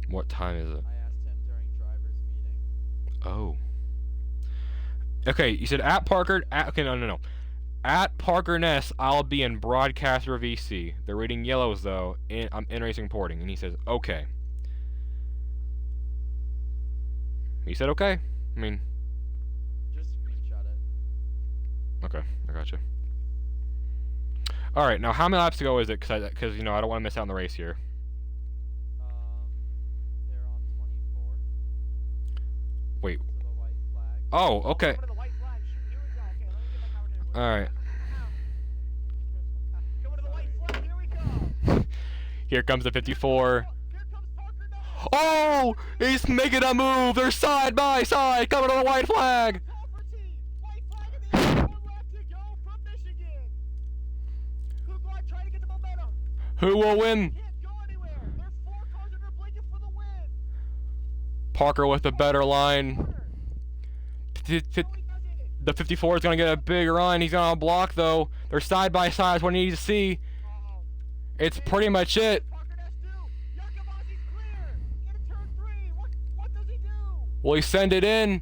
What time is it? I asked him during driver's meeting. Oh. Okay, you said at Parker. Okay, no. At Parker Ness, I'll be in broadcaster VC. They're reading yellows though. I'm in racing porting, and he says okay. He said okay. I mean, Just screenshot it. okay, I gotcha. All right, now how many laps to go is it? Because I don't want to miss out on the race here. They're on 24. Wait. To the white flag. Oh, okay. Come to the white flag. Shoot, here we go. Okay, let me get my commentator. All right. Come to the white flag. Here we go. Here comes the 54. Here comes Parker now. Oh, he's making a move. They're side by side, coming to the white flag. Property. White flag in the air. 1 lap to go from Michigan. Kugler trying to get the momentum. Who will win? Can't go anywhere. There's 4 cars that are blinking for the win. Parker with the better line. Parker. Fi- No, fi- he doesn't. The 54 is going to get a big run. He's going to block, though. They're side by side. That's what you need to see. Uh-oh. It's pretty much it. Parker has 2. Yakavasi's clear. Into turn 3. What does he do? Will he send it in?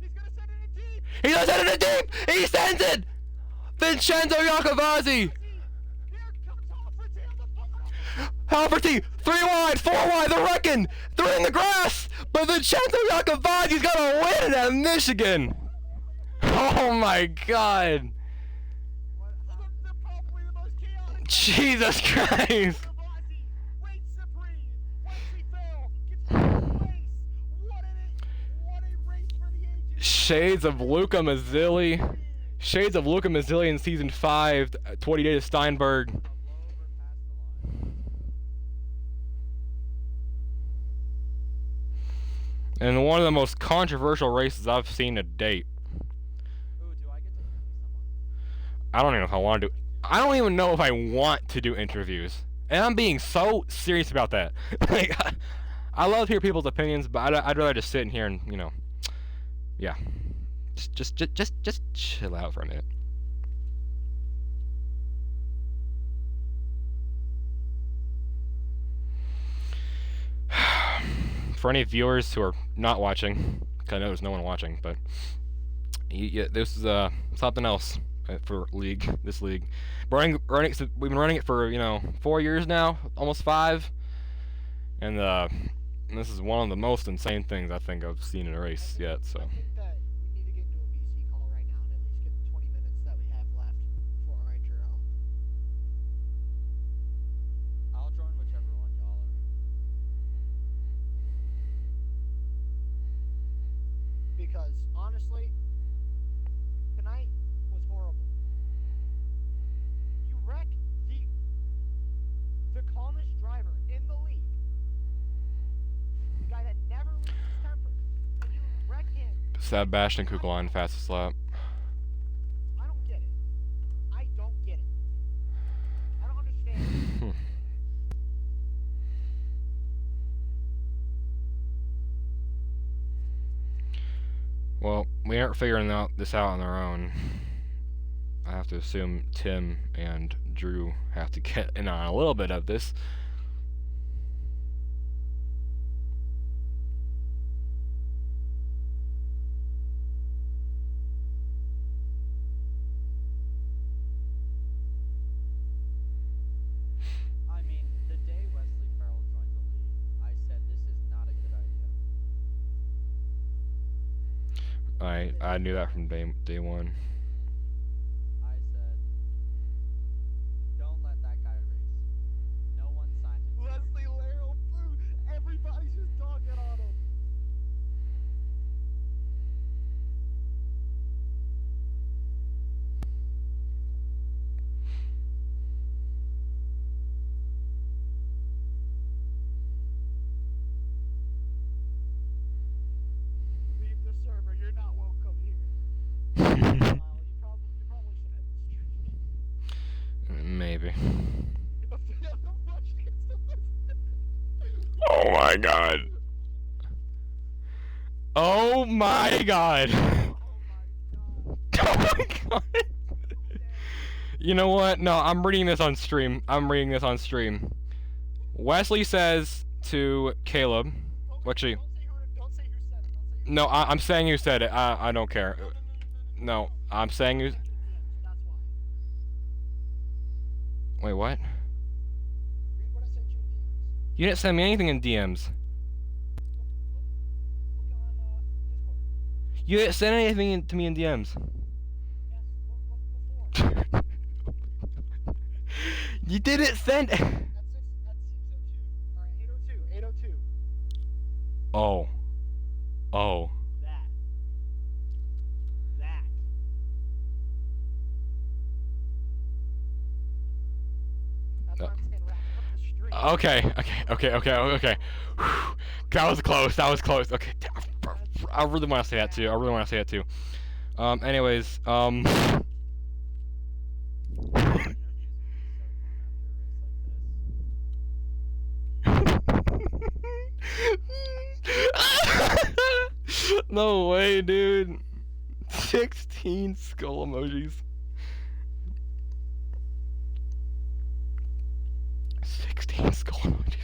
He's gonna send it in deep. He does it in the deep! He sends it! Vincenzo Iacovazzi! Here comes Halferty on the bottom. Halverty, 3 wide, 4 wide, they're wrecking! They're in the grass! But Vincenzo Iacovazzi's got to win it at Michigan! Oh my god! They're probably the most chaotic. Jesus Christ! Yakavasi reigns supreme. Once he fell, gets back in place. What a race for the ages. Shades of Luca Mazzilli. Shades of Luca Mazzilli in Season 5, 20 Days of Steinberg. A blow over past the line. And one of the most controversial races I've seen to date. Ooh, do I get to interview someone? I don't even know if I want to do. I don't even know if I want to do interviews, and I'm being so serious about that. Like, I love to hear people's opinions, but I'd rather just sit in here and yeah, just chill out for a minute. For any viewers who are not watching, 'cause I know there's no one watching, but yeah, this is something else for this league. We've been running it for 4 years now, almost 5, and this is one of the most insane things I think I've seen in a race yet. So. I think that we need to get into a VC call right now and at least get the 20 minutes that we have left for our intro. I'll join whichever one y'all are. Because honestly, tonight was horrible. You wreck the calmest driver in the league. The guy that never loses his temper. And you wreck him. Sebastian Kugelon, fastest lap. I don't get it. Well, we aren't figuring this out on our own. I have to assume Tim and Drew have to get in on a little bit of this. I mean, the day Wesley Farrell joined the league, I said this is not a good idea. I knew that from day one. I said, don't let that guy race. No one signed him. Leslie Larrell, everybody's just talking on him. Leave the server. You're not welcome here. You probably should end the stream. Maybe. Oh my god. Oh my god. Oh my god. You know what? No, I'm reading this on stream. Wesley says to Caleb, actually, Don't say who said it. no, I'm saying who said it. I don't care. No, I'm saying who. That's why. Wait, what? Read what I sent you in DMs. You didn't send me anything in DMs. Look on Discord. You didn't send anything to me in DMs. Yes, look before. You didn't send. At 6:02. Alright, 8:02. Oh. Oh. That. That's what I'm saying. Wrap up the stream. Okay. Whew. That was close. Okay. I really want to say that too. Anyways, no way, dude. 16 skull emojis. 16 skull emojis.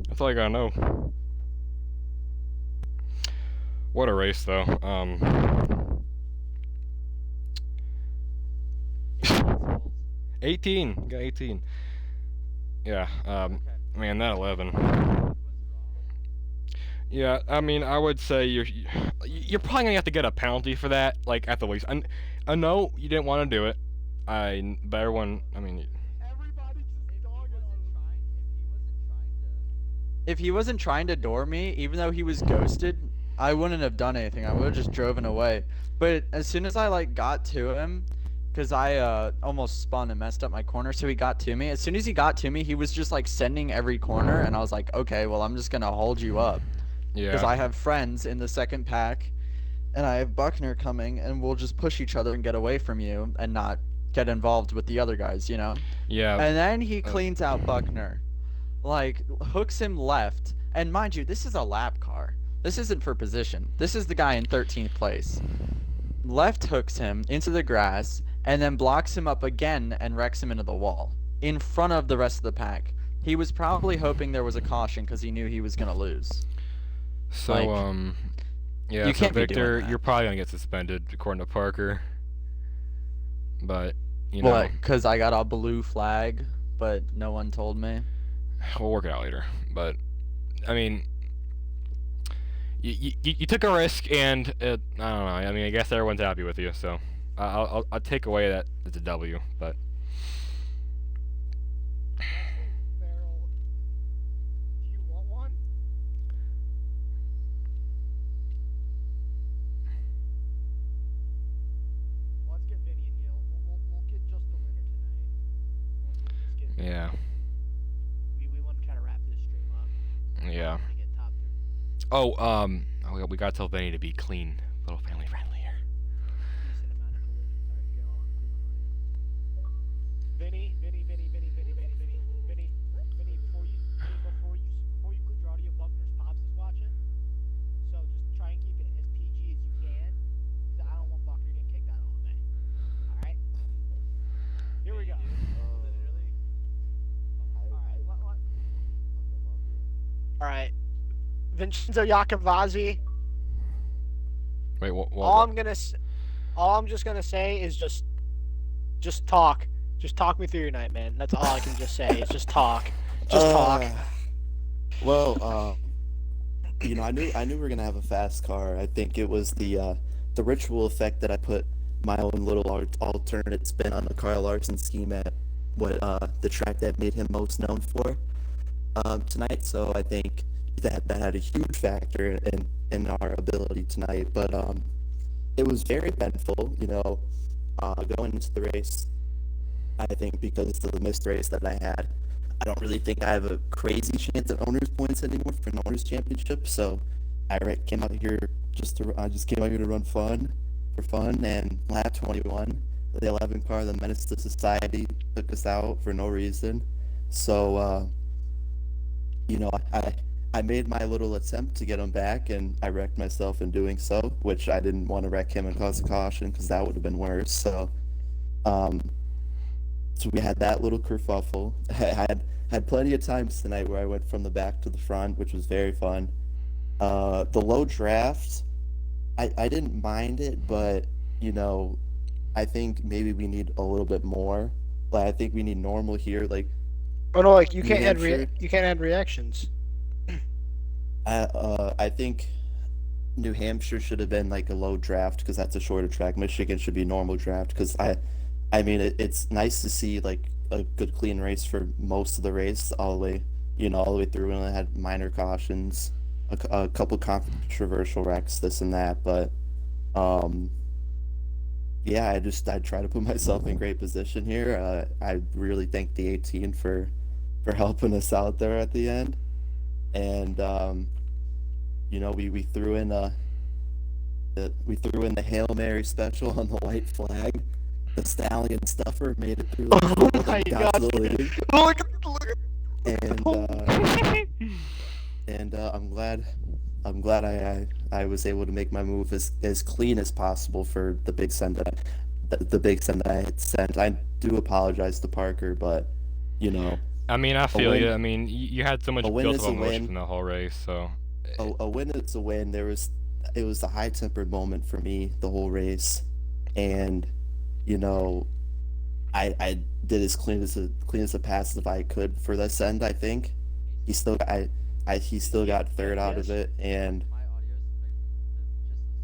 That's all I gotta know. What a race, though. 18. Got 18. Yeah. Man, that 11. Yeah, I mean, I would say you're probably gonna have to get a penalty for that, like at the least. I know you didn't want to do it. But everyone, I mean. Everybody's just dogging on him. If he wasn't trying to door me, even though he was ghosted, I wouldn't have done anything. I would have just driven away. But as soon as I like got to him, because I almost spun and messed up my corner, so he got to me. As soon as he got to me, he was just like sending every corner, and I was like, okay, well I'm just gonna hold you up, because Yeah. I have friends in the second pack, and I have Buckner coming, and we'll just push each other and get away from you, and not get involved with the other guys, you know. Yeah. And then he cleans out Buckner, like hooks him left, and mind you, this is a lap car. This isn't for position. This is the guy in 13th place. Left hooks him into the grass, and then blocks him up again and wrecks him into the wall in front of the rest of the pack. He was probably hoping there was a caution because he knew he was gonna lose. So, like, yeah, you so can't be doing Victor, that. you're probably gonna get suspended according to Parker. But, you know, What? Because I got a blue flag, but no one told me. we'll work it out later. But, I mean, you took a risk, and I don't know. I mean, I guess everyone's happy with you, so I'll take away that it's a W. But Barrel. Do you want one? Let's get Vinny and Yale. We'll get just the winner tonight. We'll just get. yeah, We want to kind of wrap this stream up. yeah. To get top 3. Oh, we gotta tell Benny to be clean, little family friendly here. Decent amount of collisions. Alright, go on. Vinny, before you click your audio, Buckner's Pops is watching. So just try and keep it All right, Vincenzo Iacovazzi. Wait, what? All I'm just gonna say is just talk. Just talk me through your night, man. That's all I can just say. Is just talk. Just talk. Well, I knew we were gonna have a fast car. I think it was the ritual effect that I put my own little alternate spin on the Kyle Larson scheme at what the track that made him most known for tonight. So I think that had a huge factor in our ability tonight. But it was very eventful, going into the race. I think because of the missed race that I had, I don't really think I have a crazy chance at owners points anymore for an owners championship. So came out here I just came out here to run for fun, and lap 21, the 11 car, the Menace to Society, took us out for no reason. So I made my little attempt to get him back, and I wrecked myself in doing so, which I didn't want to wreck him and cause a caution because that would have been worse. So we had that little kerfuffle. I had plenty of times tonight where I went from the back to the front, which was very fun. The low draft, I didn't mind it, but I think maybe we need a little bit more. Like I think we need normal here, like. Oh no, like you New can't Hampshire. you can't add reactions. I think New Hampshire should have been like a low draft because that's a shorter track. Michigan should be normal draft because I mean it's nice to see like a good clean race for most of the race all the way through, and I had minor cautions, a couple controversial wrecks, this and that, but yeah, I try to put myself in great position here. I really thank the 18 for helping us out there at the end, and we threw in the Hail Mary special on the white flag. The Stallion Stuffer made it through the Oh field my and got to the God. lead. Look at And I'm glad I was able to make my move as clean as possible for the big send that I had sent. I do apologize to Parker, but I mean, I feel win- you. I mean, you had so much a win built is up a emotion win. in the whole race, so a win is a win. It was a high tempered moment for me the whole race, and I did as clean as a pass as I could for this end. I think he still got third out of it, and My audio's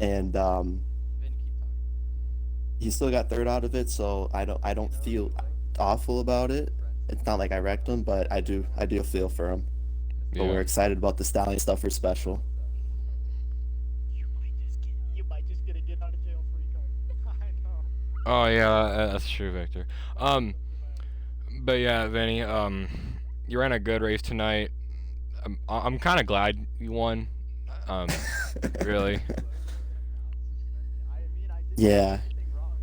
just and Vin, keep talking. he still got third out of it. So I don't feel awful about it. It's not like I wrecked him, but I do feel for him. But we're yeah. excited about the Stallion Stuffer special. you might just get a get out of jail free card. I know. Oh yeah, that's true, Victor. But yeah, Vinny, you ran a good race tonight. I'm kind of glad you won. Really. I mean, I didn't do Yeah. anything wrong.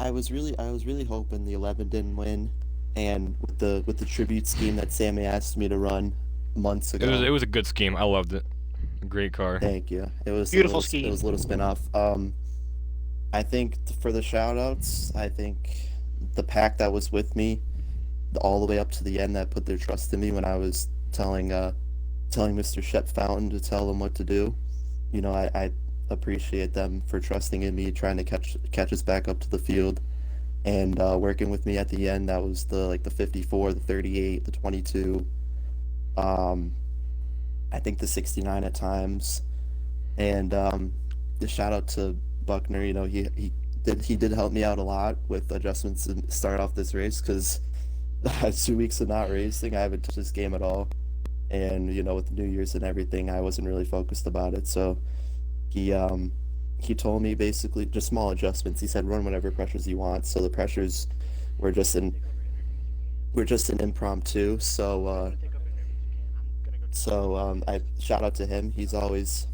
I was really hoping the 11 didn't win, and with the tribute scheme that Sammy asked me to run months ago. It was a good scheme. I loved it. Great car. Thank you. It was Beautiful a little, scheme. It was a little spin-off. I think for the shout-outs, I think the pack that was with me all the way up to the end that put their trust in me when I was telling Mr. Shep Fountain to tell them what to do. I appreciate them for trusting in me, trying to catch us back up to the field, and working with me at the end. That was the 54, the 38, the 22. I think the 69 at times, and the shout out to Buckner. He did help me out a lot with adjustments to start off this race because 2 weeks of not racing, I haven't touched this game at all, and with New Year's and everything, I wasn't really focused about it. So he told me basically just small adjustments. He said run whatever pressures you want. So the pressures were just an impromptu. So I shout out to him. He's always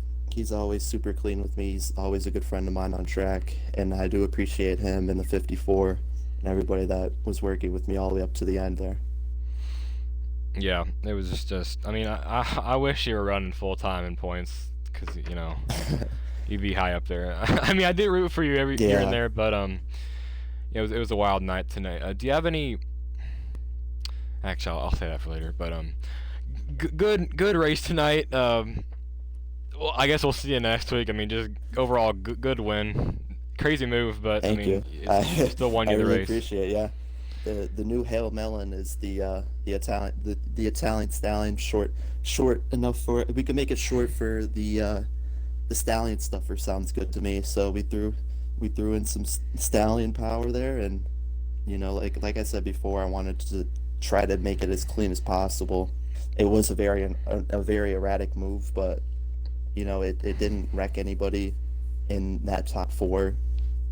super clean with me. He's always a good friend of mine on track, and I do appreciate him and the 54 and everybody that was working with me all the way up to the end there. Yeah, it was just. I mean, I wish you were running full time in points because you'd be high up there. I mean, I did root for you every here and Yeah. there, but it was a wild night tonight. Do you have any? Actually, I'll say that for later. But good race tonight. Well, I guess we'll see you next week. I mean, just overall good win. Crazy move, but I Thank mean, you. you still won I you the really race. appreciate it. Yeah, the new Hail Melon is the Italian stallion, short enough for we can make it short for the stallion stuffer. Sounds good to me. So we threw in some stallion power there, and like I said before, I wanted to try to make it as clean as possible. It was a very erratic move, but it didn't wreck anybody in that top four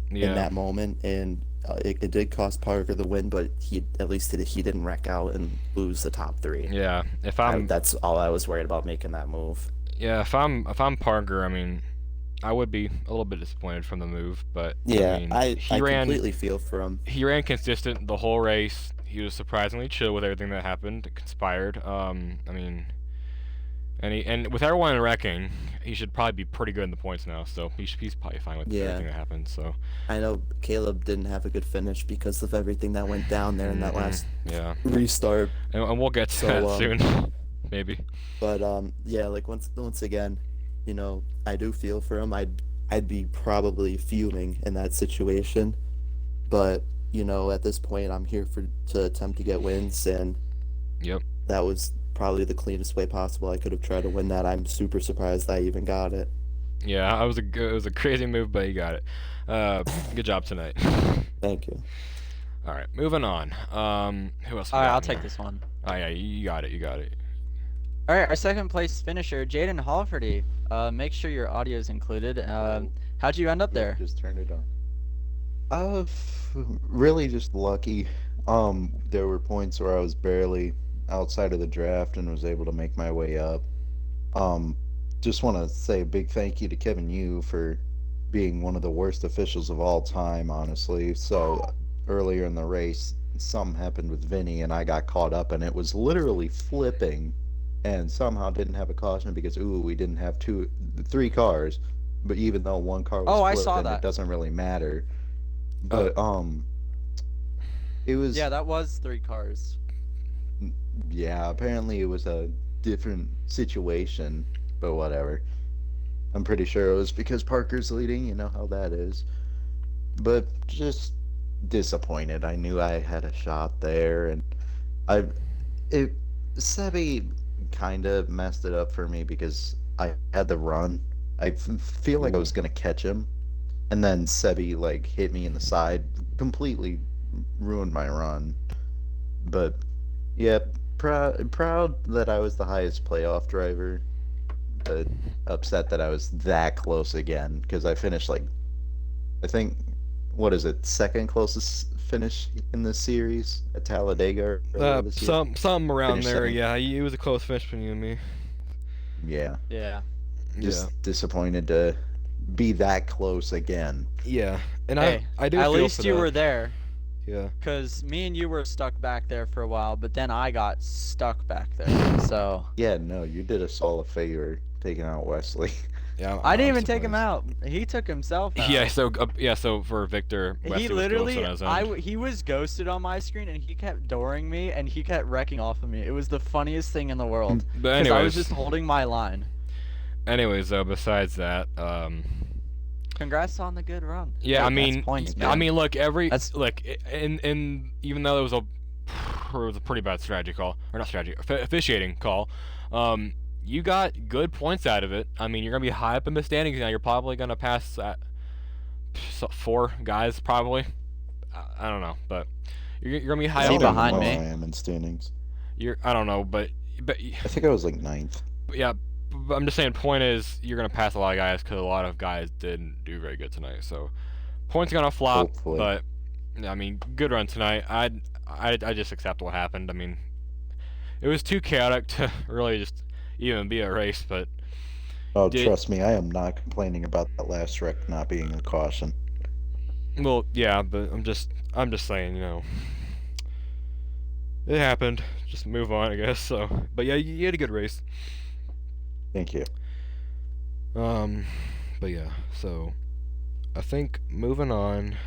in Yeah. that moment, and it did cost Parker the win, but he didn't wreck out and lose the top three. Yeah. If I'm That's all I was worried about making that move. yeah, if I'm Parker, I mean, I would be a little bit disappointed from the move, but Yeah, I mean, I he ran completely feel for him. he ran consistent the whole race. He was surprisingly chill with everything that happened, conspired. I mean, and with everyone wrecking, he should probably be pretty good in the points now. So he's probably fine with Yeah. everything that happened. So I know Caleb didn't have a good finish because of everything that went down there in that last yeah, restart. and we'll get to So, that soon, maybe. But yeah, like once again, I do feel for him. I'd be probably fuming in that situation, but at this point, I'm here to attempt to get wins, and Yep. that was probably the cleanest way possible I could have tried to win that. I'm super surprised I even got it. Yeah, it was a crazy move, but you got it. Good job tonight. Thank you. All right, moving on. Who else? we Alright, got I'll in take here? this one. Oh yeah, you got it. You got it. Alright, our second place finisher, Jaden Halferty. Make sure your audio is included. How'd you end up there? Just turned it on. Really just lucky. There were points where I was barely outside of the draft and was able to make my way up. Just want to say a big thank you to Kevin Yu for being one of the worst officials of all time, honestly. So earlier in the race, something happened with Vinny and I got caught up and it was literally flipping and somehow didn't have a caution because we didn't have three cars. But even though one car was Oh, I flipping, saw that. it doesn't really matter. But it was Yeah, that was 3 cars. yeah, apparently it was a different situation, but whatever. I'm pretty sure it was because Parker's leading, you know how that is. But just disappointed. I knew I had a shot there, and Sebi kind of messed it up for me because I had the run. I feel like I was gonna catch him, and then Sebi like hit me in the side, completely ruined my run. But yeah, proud that I was the highest playoff driver, but upset that I was that close again because I finished like, I think, what is it, second closest finish in this series at Talladega earlier this year? Something around Finished there. second. Yeah, it was a close finish between you and me. Yeah, Yeah. just disappointed to be that close again. Yeah, and Hey, I do at feel least for you that. were there. Yeah. Because me and you were stuck back there for a while, but then I got stuck back there. So Yeah, no, you did us all a favor taking out Wesley. Yeah. I didn't I'm even take him surprised. out. He took himself out. Yeah. So for Victor, Wesley He was literally, ghosted on his end. he was ghosted on my screen, and he kept dooring me, and he kept wrecking off of me. It was the funniest thing in the world. But Because I was anyways, just holding my line. besides that, Congrats on the good run. yeah, Hey, I that's mean, points, I man. mean, look, That's- in even though it was a pretty bad strategy call, or not strategy, officiating call, you got good points out of it. I mean, you're gonna be high up in the standings now. You're probably gonna pass 4 guys, probably. I don't know, but you're gonna be high Is he up. behind I me? am in standings. I don't know, but I think I was like 9th. yeah. But I'm just saying, point is, you're gonna pass a lot of guys because a lot of guys didn't do very good tonight. So points gonna flop, Hopefully. but I mean, good run tonight. I just accept what happened. I mean, it was too chaotic to really just even be a race, but Oh, Did- trust me, I am not complaining about that last wreck not being a caution. well, yeah. But I'm just saying, it happened. Just move on, I guess. So, but yeah, you had a good race. Thank you. But yeah, so I think moving on.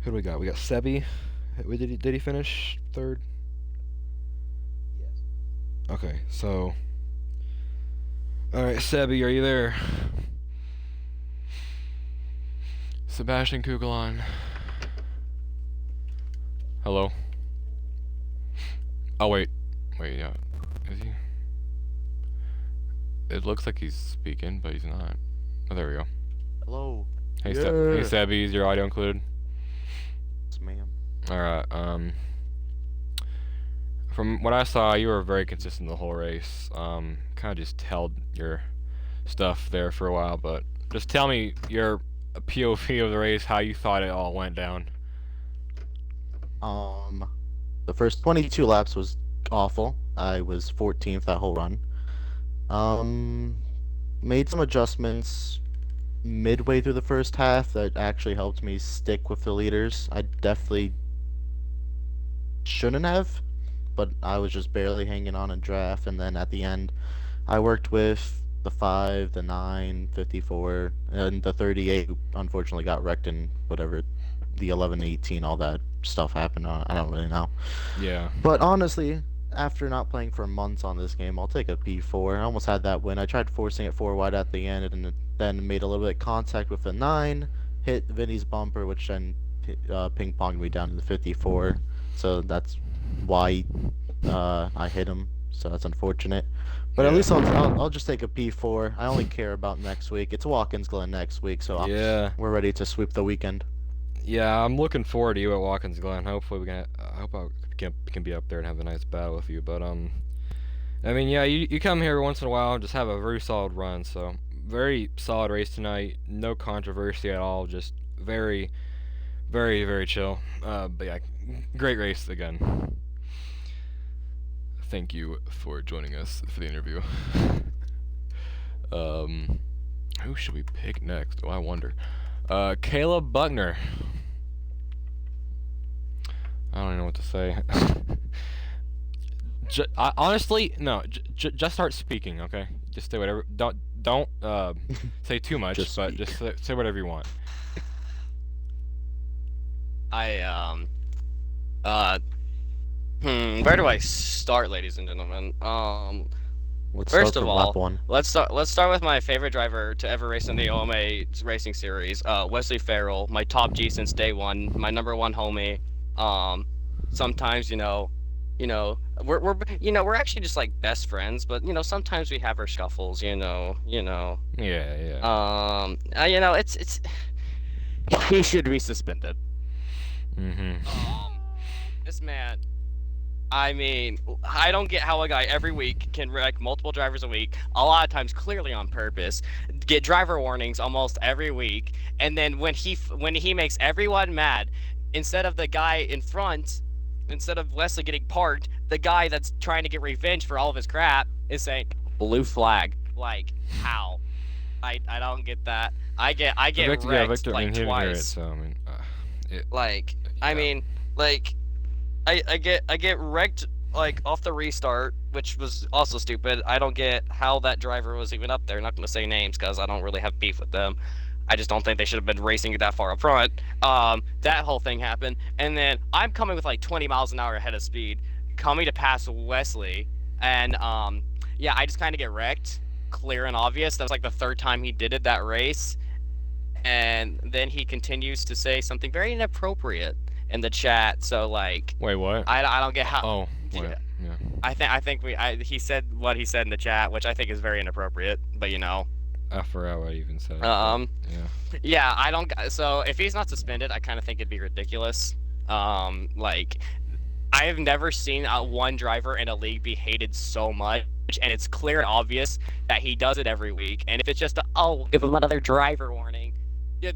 Who do we got? We got Sebi. Did he finish third? Yes. Okay, so. Alright, Sebi, are you there? Sebastian Kugelon. Hello? Oh, wait. Wait, yeah. Is he? It looks like he's speaking, but he's not. Oh, there we go. Hello. Hey, hey Sebi, is your audio included? Yes, ma'am. Alright, from what I saw, you were very consistent the whole race. Kind of just held your stuff there for a while, but just tell me your POV of the race, how you thought it all went down. The first 22 laps was awful. I was 14th that whole run. Made some adjustments midway through the first half that actually helped me stick with the leaders. I definitely shouldn't have, but I was just barely hanging on in draft, and then at the end, I worked with the 5, the 9, 54, and the 38, who unfortunately got wrecked in whatever, the 11, 18, all that stuff happened. I don't really know. Yeah. But honestly, after not playing for months on this game, I'll take a P4. I almost had that win. I tried forcing it 4 wide at the end, and then made a little bit of contact with the 9, hit Vinny's bumper, which then ping-ponged me down to the 54. So that's why I hit him. So that's unfortunate. But at least I'll just take a P4. I only care about next week. It's Watkins Glen next week, so Yeah. we're ready to sweep the weekend. Yeah, I'm looking forward to you at Watkins Glen. Hopefully I hope I can be up there and have a nice battle with you. But I mean, yeah, you come here once in a while and just have a very solid run. So very solid race tonight. No controversy at all. Just very, very, very chill. But yeah, great race again. Thank you for joining us for the interview. Who should we pick next? Oh, I wonder. Caleb Buckner. I don't even know what to say. Honestly, no. Just start speaking, okay? Just say whatever. Don't say too much, but just say whatever you want. Where do I start, ladies and gentlemen? Let's First start of from all, lap 1. let's start with my favorite driver to ever race in the OMA racing series, Wesley Farrell, my top G since day one, my #1 homie. Sometimes we're actually just like best friends, but sometimes we have our scuffles, Yeah. it's he should be suspended. This man, I mean, I don't get how a guy every week can wreck multiple drivers a week, a lot of times clearly on purpose, get driver warnings almost every week, and then when he makes everyone mad, instead of the guy in front, instead of Wesley getting parked, the guy that's trying to get revenge for all of his crap is saying blue flag. Like, how? I don't get that. I get Victor, wrecked Victor, like I mean, he didn't hear it, twice. so I mean, I get wrecked like off the restart, which was also stupid. I don't get how that driver was even up there. I'm not gonna say names because I don't really have beef with them. I just don't think they should have been racing that far up front. That whole thing happened, and then I'm coming with like 20 miles an hour ahead of speed, coming to pass Wesley, and yeah, I just kind of get wrecked, clear and obvious. That was like the 3rd time he did it that race, and then he continues to say something very inappropriate in the chat. So like, wait, what? I don't get how. Oh, wait, yeah. I think he said what he said in the chat, which I think is very inappropriate. But I forgot what I even said. Yeah, I don't. So if he's not suspended, I kind of think it'd be ridiculous. Like, I have never seen one driver in a league be hated so much, and it's clear and obvious that he does it every week. And if it's just give him another driver warning, yeah,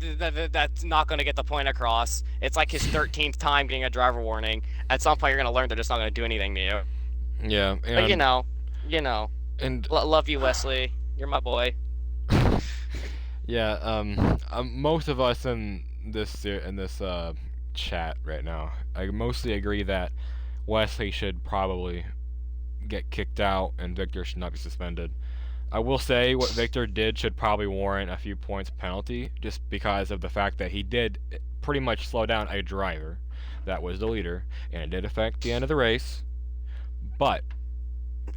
that's not going to get the point across. It's like his 13th time getting a driver warning. At some point, you're going to learn they're just not going to do anything to you. Yeah, But and love you, Wesley. You're my boy. yeah, most of us in this chat right now, I mostly agree that Wesley should probably get kicked out and Victor should not be suspended. I will say what Victor did should probably warrant a few points penalty, just because of the fact that he did pretty much slow down a driver that was the leader, and it did affect the end of the race. But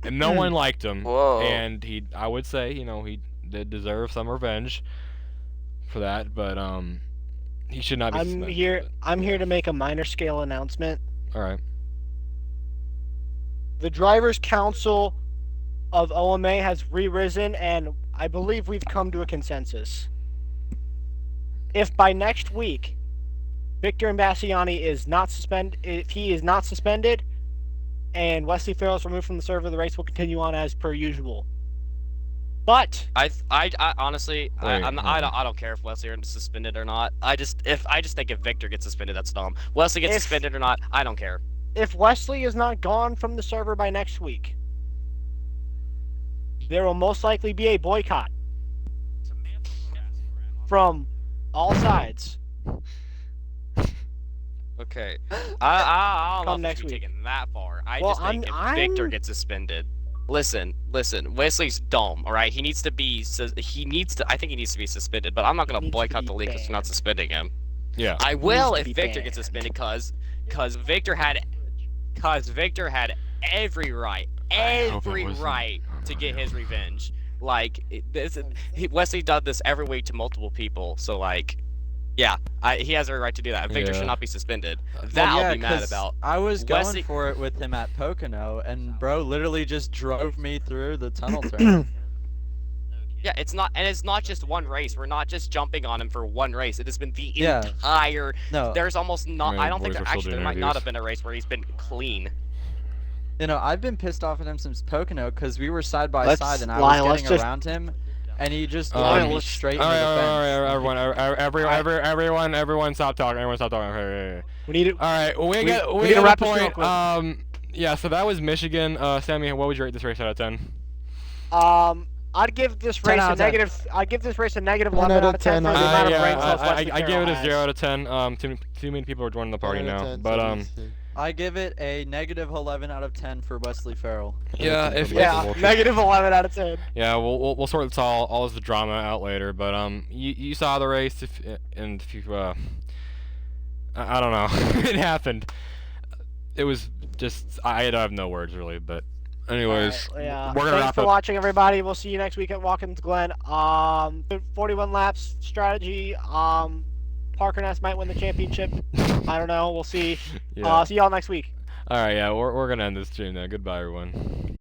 and no one liked him. Whoa. And I would say, he did deserve some revenge for that, but he should not be suspended. I'm here to make a minor scale announcement. All right. The Drivers' Council of OMA has re-risen, and I believe we've come to a consensus. If by next week, Victor Imbasciani is not suspended, and Wesley Farrell is removed from the server, the race will continue on as per usual. But I honestly, Wait, I don't care if Wesley is suspended or not. I just think if Victor gets suspended, that's dumb. Wesley gets suspended or not, I don't care. if Wesley is not gone from the server by next week, there will most likely be a boycott from all sides. Okay. I don't Come know if next we week. taken that far. I Well, just think if Victor gets suspended. Listen. Wesley's dumb, all right? I think he needs to be suspended, but I'm not going to Needs to boycott be the league because we're not banned. suspending him. Yeah. I will to if be Victor gets banned. suspended cuz Victor had every right hope it wasn't- to get his revenge. Like Wesley done this every week to multiple people, so like yeah, he has every right to do that. Victor Yeah. should not be suspended. Well, That I'll yeah, be mad 'cause about. I was going Wesley- for it with him at Pocono, and bro literally just drove me through the tunnel turn. Yeah, it's not just one race. We're not just jumping on him for one race. It has been the Yeah. entire. No, There's almost not. Right, I don't think boys there are still actually there doing might not interviews. have been a race where he's been clean. I've been pissed off at him since Pocono because we were side by Let's- side, and I Lionel, was let's getting just- around him, and he just Lionel, drove me let's- straight All into right, the fence. everyone, stop talking. Everyone, stop talking. Okay. We need to. All right, we need got to a wrap this real point. quick. Yeah. So that was Michigan. Sammy, what would you rate this race out of 10? I'd give this 10 race out a of 10. negative. I'd give this race a negative 10 11 out out of of 10 for 10. the amount of brain yeah, cells Wesley I give Farrell it a has. 0 out of 10. Too many people are joining the party now. But I give it a negative 11 out of 10 for Wesley Farrell. yeah, if Yeah, negative 11 out of 10. yeah, we'll sort this all as the drama out later. But you saw the race, if you I don't know, it happened. It was just I have no words really, but anyways, Alright, yeah. we're gonna Thanks wrap for up. watching, everybody. We'll see you next week at Watkins Glen. 41 laps strategy. Parker Ness might win the championship. I don't know. We'll see. Yeah. See y'all next week. All right, yeah, we're gonna end this stream now. Goodbye, everyone.